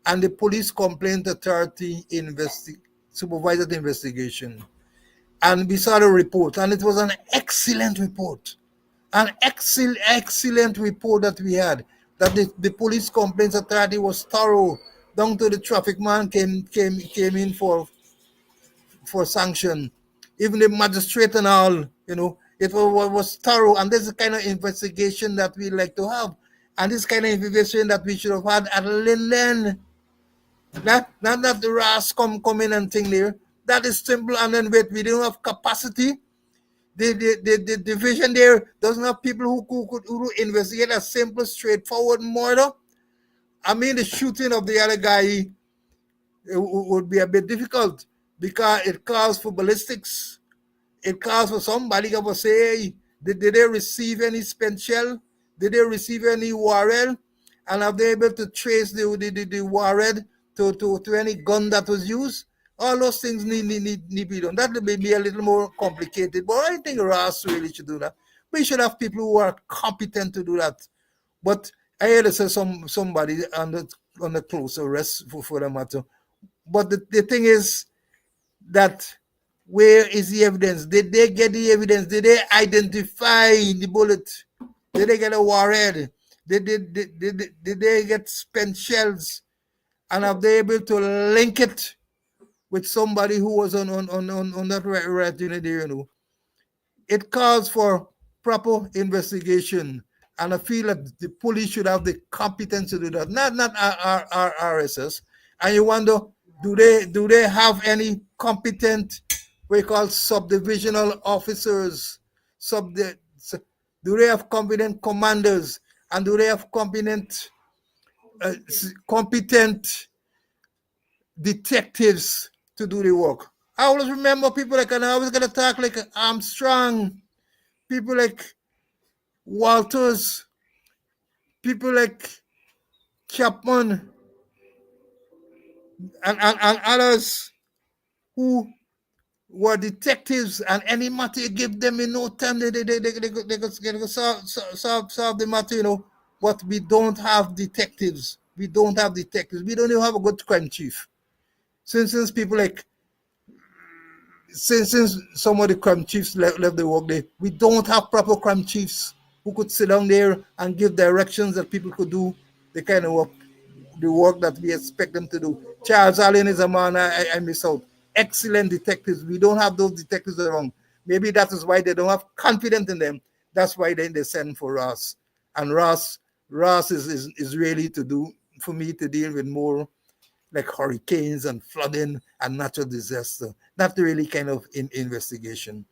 And the police complaint authority supervised the investigation. And we saw the report, and it was an excellent report. An excellent report that we had. That the police complaints authority was thorough, down to the traffic man came in for sanction. Even the magistrate and all, it was thorough. And this is the kind of investigation that we like to have. And this kind of investigation that we should have had at Linden. Not that the RAS come in and thing there. That is simple. And then wait, we don't have capacity. The division there doesn't have people who investigate a simple, straightforward murder. I mean, the shooting of the other guy would be a bit difficult because it calls for ballistics. It calls for somebody to say, hey, did they receive any spent shell? Did they receive any warhead? And are they able to trace the warhead to any gun that was used? All those things need to be done. That may be a little more complicated, but I think RAS really should do that. We should have people who are competent to do that. But I heard say somebody on the close arrest for the matter. But the thing is that where is the evidence? Did they get the evidence? Did they identify the bullet? Did they get a warhead? Did they get spent shells? And are they able to link it with somebody who was on that right unit there, it calls for proper investigation, and I feel that the police should have the competence to do that, not our RSS. And you wonder, do they have any competent, we call subdivisional officers, sub do they have competent commanders, and do they have competent detectives to do the work? I always remember people like, and I always gonna talk like Armstrong, people like Walters, people like Chapman, and others who were detectives, and any matter you give them in no time, they could solve the matter, But we don't have detectives. We don't have detectives. We don't even have a good crime chief. Since people like, since some of the crime chiefs left the work there, we don't have proper crime chiefs who could sit down there and give directions that people could do the kind of work, the work that we expect them to do. Charles Allen is a man I miss out. Excellent detectives. We don't have those detectives around. Maybe that is why they don't have confidence in them. That's why they send for Ross. And Ross is really to do, for me, to deal with more like hurricanes and flooding and natural disaster. Not really kind of investigation.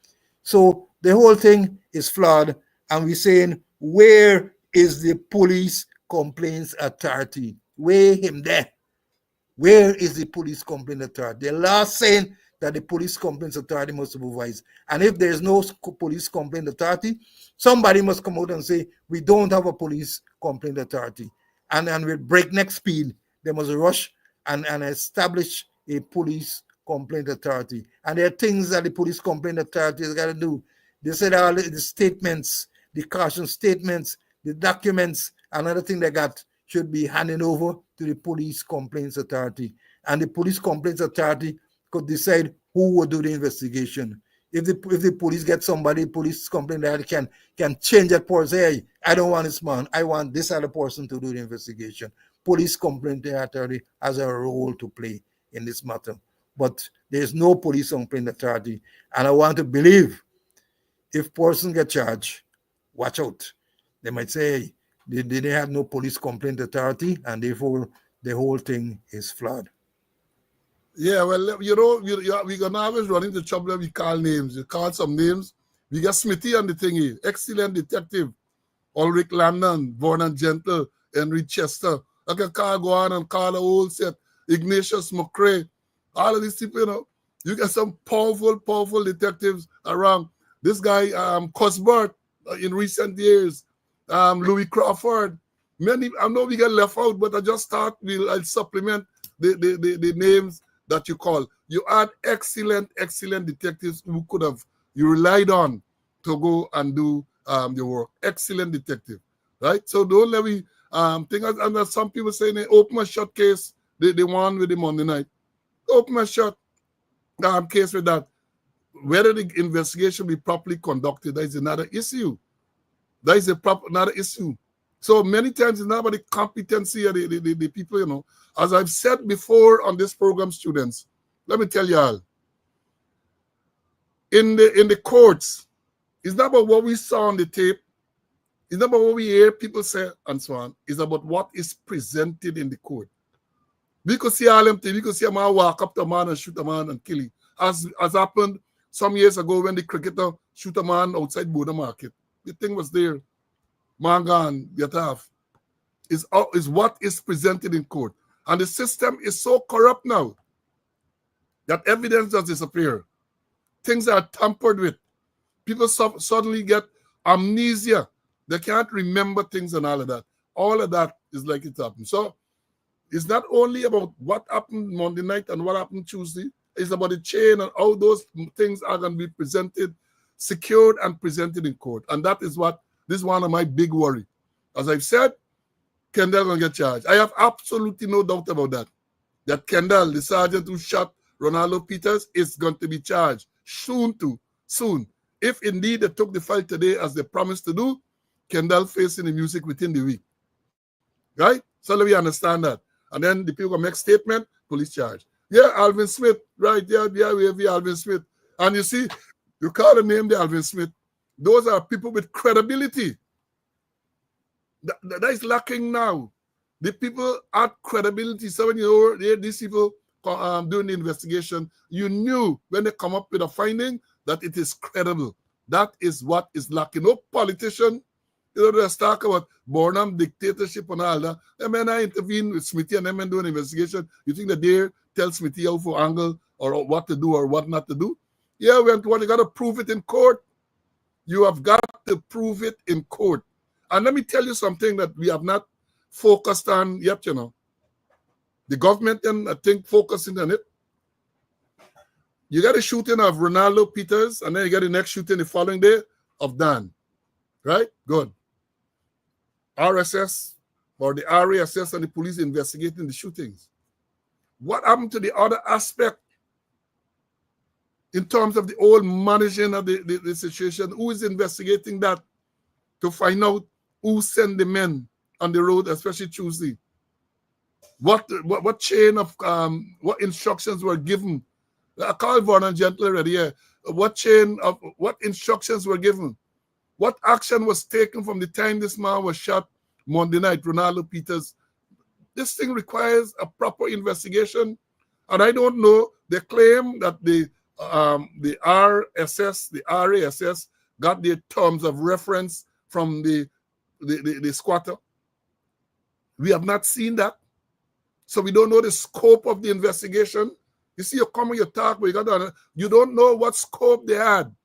So the whole thing is flawed, and we're saying, where is the police complaints authority? Where him there? Where is the police complaint authority? The law saying that the police complaints authority must supervise. And if there's no police complaint authority, somebody must come out and say, we don't have a police complaint authority. And with breakneck speed, they must rush and establish a police complaint authority. And there are things that the police complaint authority has got to do. They said all the statements, the caution statements, the documents, another thing they got should be handed over to the police complaints authority. And the police complaints authority could decide who will do the investigation. If the police get somebody, police complaint authority can change that person. Say, hey, I don't want this man. I want this other person to do the investigation. Police complaint authority has a role to play in this matter. But there's no police complaint authority. And I want to believe if person get charged, watch out. They might say, hey, they have no police complaint authority, and therefore the whole thing is flawed. Yeah, well, we're going to always run into trouble if we call names. You call some names. We got Smithy on the thingy. Excellent detective. Ulrich Landon, Vernon Gentle, Henry Chester. I can go on and call the whole set. Ignatius McCrae. All of these people, you get some powerful detectives around. This guy, Cuthbert, in recent years. Louis Crawford. Many, I know we get left out, but I just thought I'll supplement the names that you call. You had excellent detectives who could have you relied on to go and do your work. Excellent detective, right? So don't let me think. And some people saying they open a shut case. They won with the Monday night. Open a shut case with that. Whether the investigation be properly conducted, that is another issue. That is another issue. So many times it's not about the competency of the people, As I've said before on this program, students, let me tell you all. In the courts, it's not about what we saw on the tape. It's not about what we hear people say and so on. It's about what is presented in the court. We could see all them things. We could see a man walk up to a man and shoot a man and kill him. As happened some years ago when the cricketer shoot a man outside Border Market. The thing was there. Man gone, get off. Is what is presented in court. And the system is so corrupt now that evidence does disappear. Things are tampered with. People suddenly get amnesia. They can't remember things and all of that. All of that is like it happened. So it's not only about what happened Monday night and what happened Tuesday. It's about the chain and how those things are going to be presented, secured and presented in court. And that is what, this is one of my big worry. As I've said, Kendall going to get charged. I have absolutely no doubt about that. That Kendall, the sergeant who shot Ronaldo Peters, is going to be charged soon. If indeed they took the file today as they promised to do, Kendall facing the music within the week. Right? So let me understand that. And then the people make statement, police charge. Yeah, Alvin Smith. Right, yeah, we have Alvin Smith. And you see, you call the name the Alvin Smith. Those are people with credibility. That is lacking now. The people had credibility. So when you know these people doing the investigation, you knew when they come up with a finding that it is credible. That is what is lacking. No politician, just talk about Burnham dictatorship and all that. They may not intervene with Smithy and them and do an investigation. You think that they tell Smithy how to angle or what to do or what not to do? Yeah, you got to prove it in court. You have got to prove it in court. And let me tell you something that we have not focused on yet, The government, and I think, focusing on it. You got a shooting of Ronaldo Peters, and then you got the next shooting the following day of Dan. Right? Good. RSS or the RASS and the police investigating the shootings. What happened to the other aspect in terms of the whole managing of the situation? Who is investigating that to find out who sent the men on the road, especially Tuesday? What chain of what instructions were given? I called Vernon Gentle already here. What instructions were given? What action was taken from the time this man was shot Monday night, Ronaldo Peters? This thing requires a proper investigation, and I don't know. They claim that the RSS, the RASS, got their terms of reference from the squatter. We have not seen that. So we don't know the scope of the investigation. You see, you come and you talk, but you don't know what scope they had,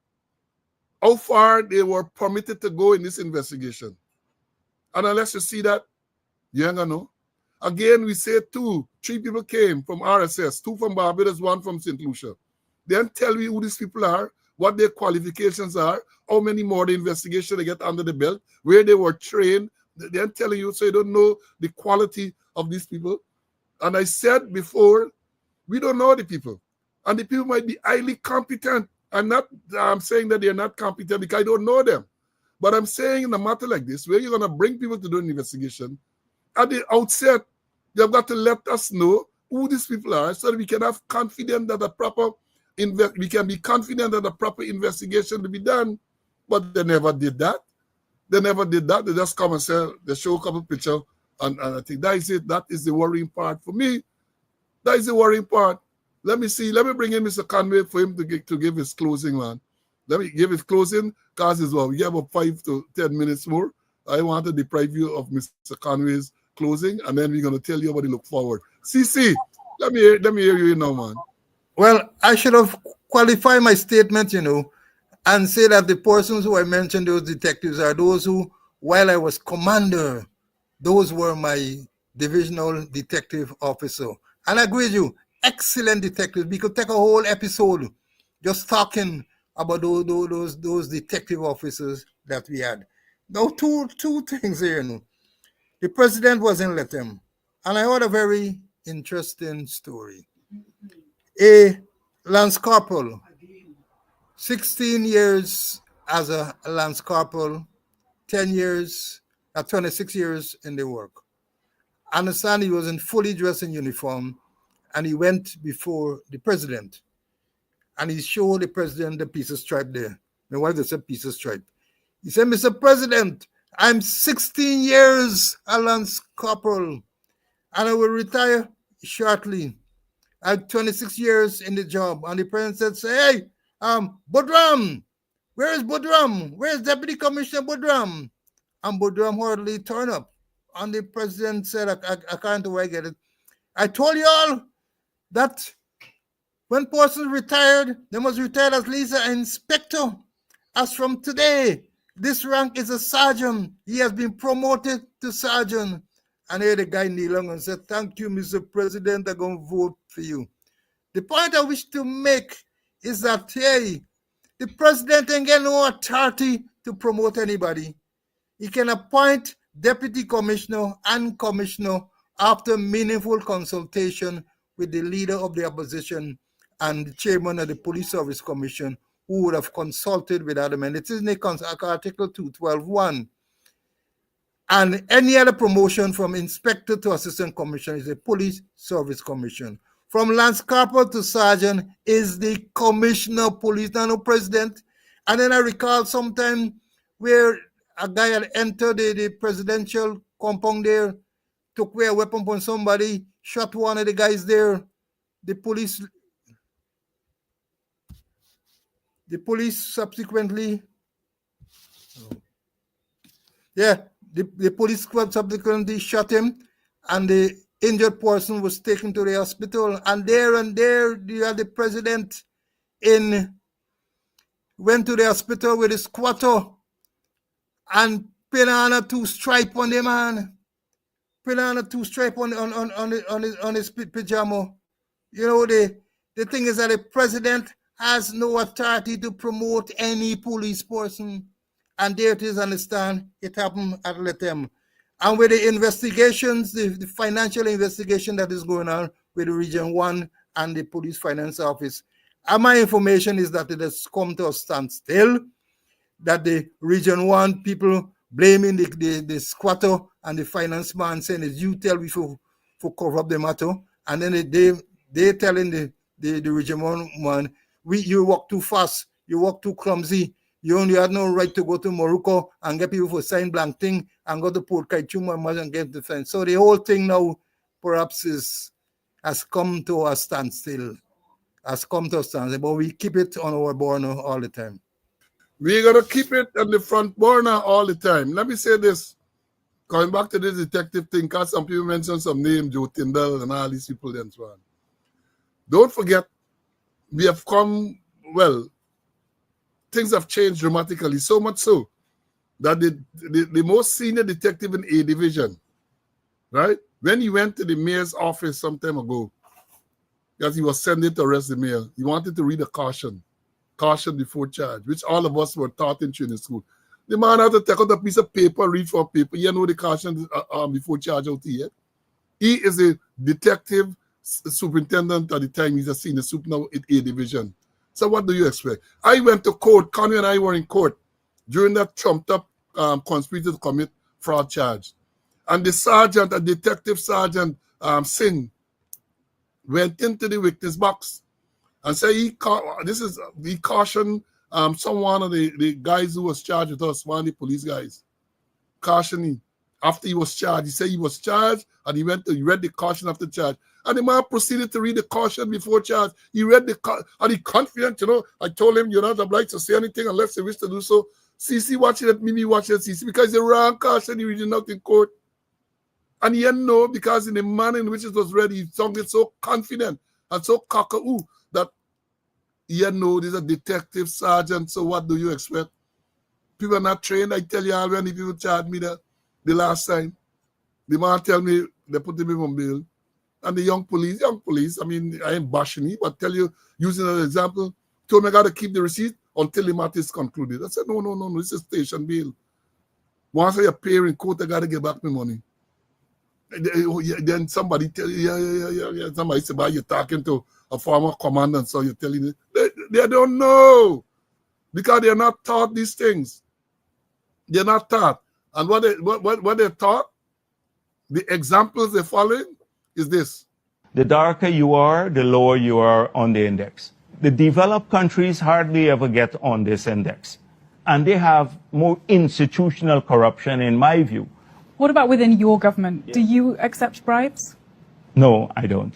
how far they were permitted to go in this investigation. And unless you see that, you ain't gonna know. Again, we say 3 people came from RSS, 2 from Barbados, 1 from St. Lucia. Then tell me who these people are, what their qualifications are, how many more the investigation they get under the belt, where they were trained. They're telling you, so you don't know the quality of these people. And I said before, we don't know the people. And the people might be highly competent. I'm saying that they're not competent because I don't know them. But I'm saying in a matter like this, where you're going to bring people to do an investigation, at the outset, they've got to let us know who these people are so that we can have confidence that we can be confident that a proper investigation will be done. But they never did that. They never did that. They just come and say, they show a couple pictures, and I think that is it. That is the worrying part for me. That is the worrying part. Let me see. Let me bring in Mr. Conway for him to give his closing, man. Let me give his closing, because we have about 5 to 10 minutes more. I want to deprive you of Mr. Conway's closing, and then we're going to tell you about the look forward. CC, let me hear you now, man. Well, I should have qualified my statement, and say that the persons who I mentioned, those detectives, are those who, while I was commander, those were my divisional detective officer. And I agree with you, excellent detectives. We could take a whole episode just talking about those detective officers that we had. Now, two things here. The president was in Lethem, and I heard a very interesting story. A Lance Corporal, 16 years as a Lance Corporal, 26 years in the work. I understand he was in fully dressed in uniform, and he went before the president, and he showed the president the piece of stripe there. My wife just said piece of stripe. He said, Mr. President, I'm 16 years a Lance Corporal, and I will retire shortly. I have 26 years in the job. And the president said, hey, Budram, where is Budram? Where is Deputy Commissioner Budram? And Budram hardly turned up. And the president said, I can't do I get it. I told you all that when persons retired, they must retire as least an inspector. As from today, this rank is a sergeant. He has been promoted to sergeant. And here the guy kneel down and said, thank you, Mr. President, I'm going to vote for you. The point I wish to make is that, hey, the president ain't get no authority to promote anybody. He can appoint deputy commissioner and commissioner after meaningful consultation with the leader of the opposition and the chairman of the Police Service Commission, who would have consulted with Adam. And it is in Article 212.1. And any other promotion from inspector to assistant commissioner is a police service commission. From Lance Corporal to sergeant is the commissioner of police, not no president. And then I recall sometime where a guy had entered the presidential compound there, took away a weapon from somebody, shot one of the guys there. The police subsequently, the police subsequently shot him, and the injured person was taken to the hospital. And there you had the president went to the hospital with a squatter and pin on a 2-stripe on the man. Pin on a 2-stripe on his pajama. You know, the thing is that the president has no authority to promote any police person. And there it is, understand, it happened at Letem. And with the investigations, the financial investigation that is going on with the Region 1 and the Police Finance Office, and my information is that it has come to a standstill, that the Region 1 people blaming the squatter and the finance man, saying it's you tell me for cover up the matter. And then they telling the Region 1, you walk too fast, you walk too clumsy, you only had no right to go to Morocco and get people for sign blank thing and go to Port Kaichuma and get defense. So the whole thing now perhaps has come to a standstill. But we keep it on our burner all the time. We're going to keep it on the front burner all the time. Let me say this. Going back to this detective thing, because some people mentioned some names, Joe Tyndall and all these people and so on. Don't forget, we have come, things have changed dramatically, so much so that the most senior detective in A Division, right, when he went to the mayor's office some time ago, because he was sending to arrest the mayor, he wanted to read a caution before charge, which all of us were taught in training school. The man had to take out a piece of paper, read for paper. You know the caution before charge out here. He is a detective superintendent at the time. He's a senior soup now at A Division. So what do you expect? I went to court. Connie and I were in court during that trumped up conspiracy to commit fraud charge. And the sergeant, a detective sergeant, Singh, went into the witness box and said he cautioned someone of the guys who was charged with us, one of the police guys, cautioning after he was charged. He said he was charged and he read the caution after charge. And the man proceeded to read the caution before charge. He read and he confident, I told him you're not obliged to say anything unless you wish to do so. CC watching it, Mimi watching it, CC, because the wrong caution he reading out in court. And he didn't know because in the manner in which it was read, he sounded so confident and so cockatoo that he didn't know this is a detective sergeant. So what do you expect? People are not trained. I tell you how many people charged me the last time. The man tell me they put him on bail. And the young police, I mean, I ain't bashing him, but tell you, using an example, told me I got to keep the receipt until the matter is concluded. I said, no, this is station bail. Once I appear in court, I got to get back my money. Then somebody tell you, yeah. Somebody say, you're talking to a former commandant, so you're telling me. They don't know because they're not taught these things. They're not taught. And what they're taught, the examples they're following is this. The darker you are, the lower you are on the index. The developed countries hardly ever get on this index. And they have more institutional corruption, in my view. What about within your government? Yeah. Do you accept bribes? No, I don't.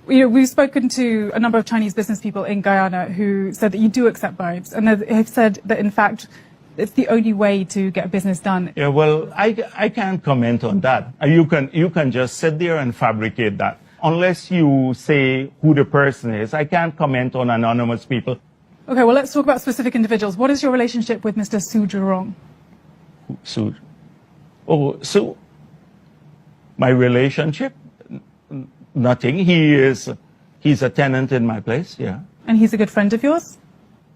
We've spoken to a number of Chinese business people in Guyana who said that you do accept bribes, and they've said that, in fact, it's the only way to get business done. Yeah, well, I can't comment on that. You can just sit there and fabricate that. Unless you say who the person is, I can't comment on anonymous people. Okay, well, let's talk about specific individuals. What is your relationship with Mr. Su Zhirong? Su? Oh, so my relationship? Nothing. He's a tenant in my place, yeah. And he's a good friend of yours?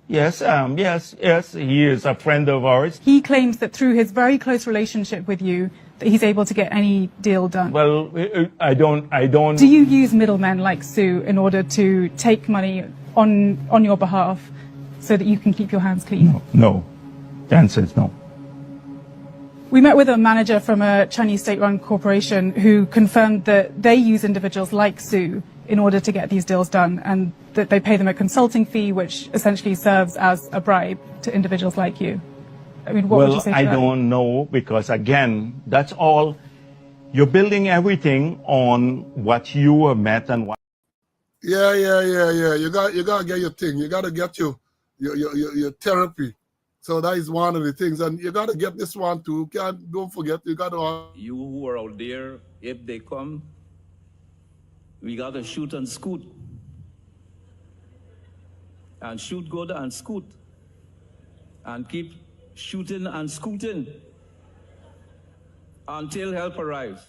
Yes, yes, he is a friend of ours. He claims that through his very close relationship with you, that he's able to get any deal done. Well, I don't. Do you use middlemen like Sue in order to take money on your behalf so that you can keep your hands clean? No. The answer is no. We met with a manager from a Chinese state-run corporation who confirmed that they use individuals like Sue in order to get these deals done, and that they pay them a consulting fee, which essentially serves as a bribe to individuals like you. I mean, what would you say to I that? don't know, because again, that's all. You're building everything on what you have met and what. Yeah. You gotta get your thing. You gotta get your therapy. So that is one of the things, and you gotta get this one too. Don't forget, you gotta. You who are out there, if they come, we gotta shoot and scoot, and shoot good and scoot, and keep shooting and scooting until help arrives.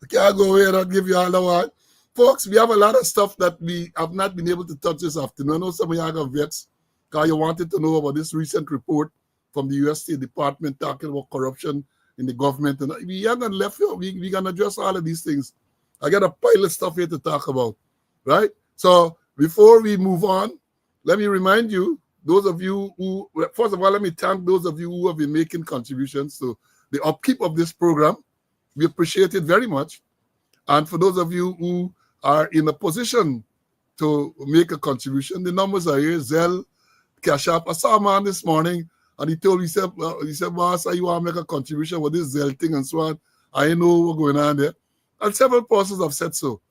Can't go ahead and give you all the one. Folks, we have a lot of stuff that we have not been able to touch this afternoon. I know some of you are vets because you wanted to know about this recent report from the U.S. State Department talking about corruption in the government. And we haven't left here. We're going to address all of these things. I got a pile of stuff here to talk about, right? So before we move on, let me remind you, those of you who, first of all, let me thank those of you who have been making contributions to the upkeep of this program. We appreciate it very much. And for those of you who are in a position to make a contribution, the numbers are here: Zelle, Cash App. I saw a man this morning, and he told me, he said, "Boss, you want to make a contribution with this Zelle thing and so on?" I know what's going on there. And several persons have said so.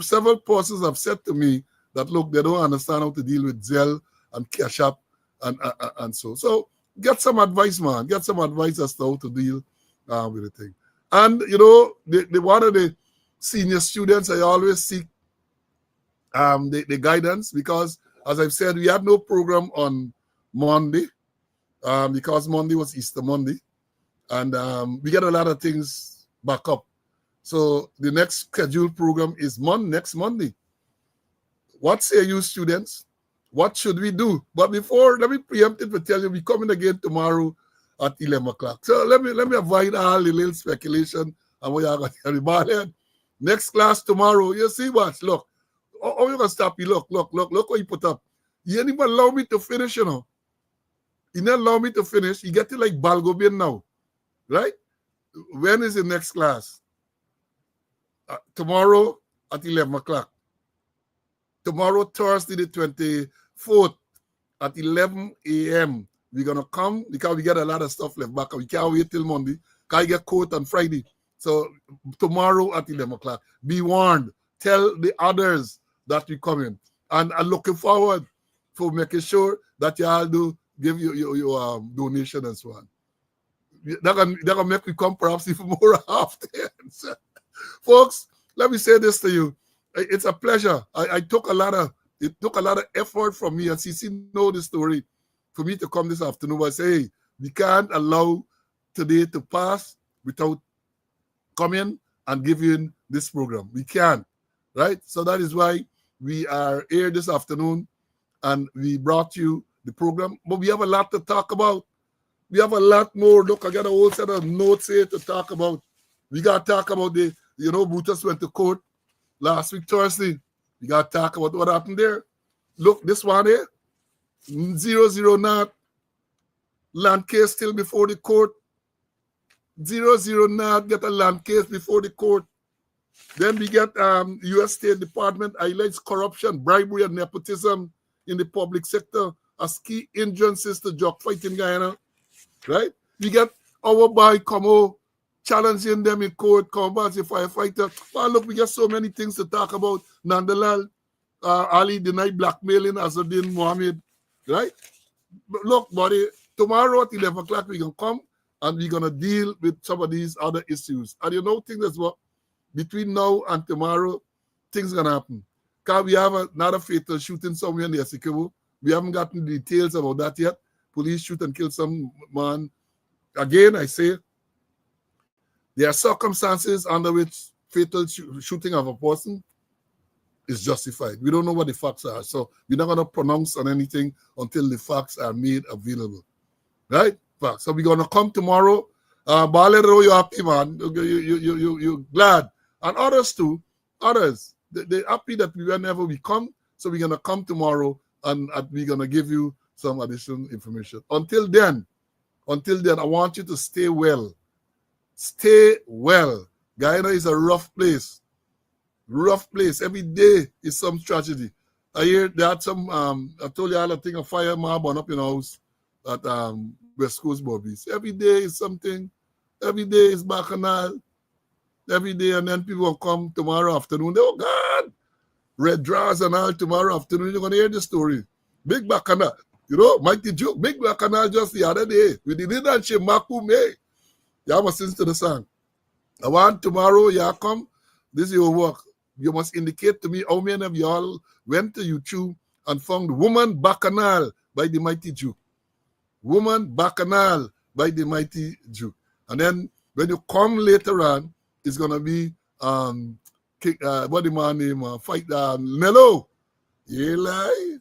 Several persons have said to me that, look, they don't understand how to deal with Zelle and Cash App and so. So get some advice, man. Get some advice as to how to deal with the thing. And, you know, the one of the senior students, I always seek the guidance because, as I've said, we had no program on Monday because Monday was Easter Monday. And we get a lot of things back up. So the next scheduled program is next Monday. What say you, students? What should we do? But before, let me preempt it to tell you, we're coming again tomorrow at 11 o'clock. So let me avoid all the little speculation and what you're going to tell me. Next class tomorrow, you see what? Look, how you going to stop you? Look what you put up. You didn't even allow me to finish, you know. You didn't allow me to finish. You get it like Balgobian now, right? When is the next class? Tomorrow at 11 o'clock. Tomorrow, Thursday, the 24th at 11 a.m. We're going to come because we get a lot of stuff left back. We can't wait till Monday because I get court on Friday. So tomorrow at 11 o'clock. Be warned. Tell the others that we come in. And I'm looking forward for making sure that you all do give your donation and so on. That can make me come perhaps even more often. Folks, let me say this to you. It's a pleasure. It took a lot of effort from me, and CC know the story, for me to come this afternoon. I say, hey, we can't allow today to pass without coming and giving this program. We can't, right? So that is why we are here this afternoon, and we brought you the program. But we have a lot to talk about. We have a lot more. Look, I got a whole set of notes here to talk about. We got to talk about Brutus went to court last week, Thursday. We got to talk about what happened there. Look, this one here, 0-0 not. Land case still before the court. 0-0 not, get a land case before the court. Then we get U.S. State Department highlights corruption, bribery, and nepotism in the public sector as key hindrances to drug fight in Guyana. Right? We get our boy Como challenging them in court, come as a firefighter. Well, look, we got so many things to talk about. Nandalal, Ali denied blackmailing Azuddin Mohammed, right? But look, buddy, tomorrow at 11 o'clock, we're going to come and we're going to deal with some of these other issues. And you know, things as well, between now and tomorrow, things going to happen. Because we have another fatal shooting somewhere in the Essequibo. We haven't gotten details about that yet. Police shoot and kill some man. Again, I say, there are circumstances under which fatal shooting of a person is justified. We don't know what the facts are, so we're not going to pronounce on anything until the facts are made available. Right? Facts. So we're going to come tomorrow. Balero, you're happy, man. You're glad. And others too. Others. They're happy that whenever we come, so we're going to come tomorrow and we're going to give you some additional information. Until then, I want you to stay well. Stay well. Guyana is a rough place. Rough place. Every day is some tragedy. I hear they had some, I told you all a thing of fire burn up in the house at West Coast Bobbies. Every day is something. Every day is bacchanal. Every day, and then people will come tomorrow afternoon. They, oh God, red drawers and all tomorrow afternoon. You're going to hear the story. Big bacchanal. You know, mighty joke. Big bacchanal just the other day. We did it and she Makume. You must listen to the song. I want tomorrow, you come. This is your work. You must indicate to me how many of y'all went to YouTube and found Woman Bacchanal by the Mighty Jew. Woman Bacchanal by the Mighty Jew. And then when you come later on, it's going to be, what the man name? Fight Nello. You lie.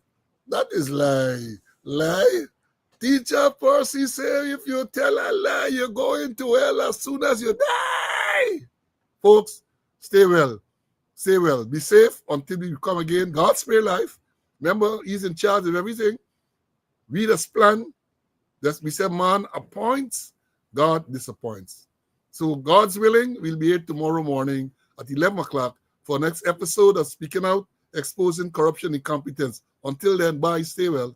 That is lie. Lie. Teacher Percy say if you tell a lie, you're going to hell as soon as you die. Folks, stay well. Stay well. Be safe until we come again. God spare life. Remember, he's in charge of everything. Read his plan. We say man appoints, God disappoints. So God's willing, we'll be here tomorrow morning at 11 o'clock for next episode of Speaking Out, Exposing Corruption and Incompetence. Until then, bye. Stay well.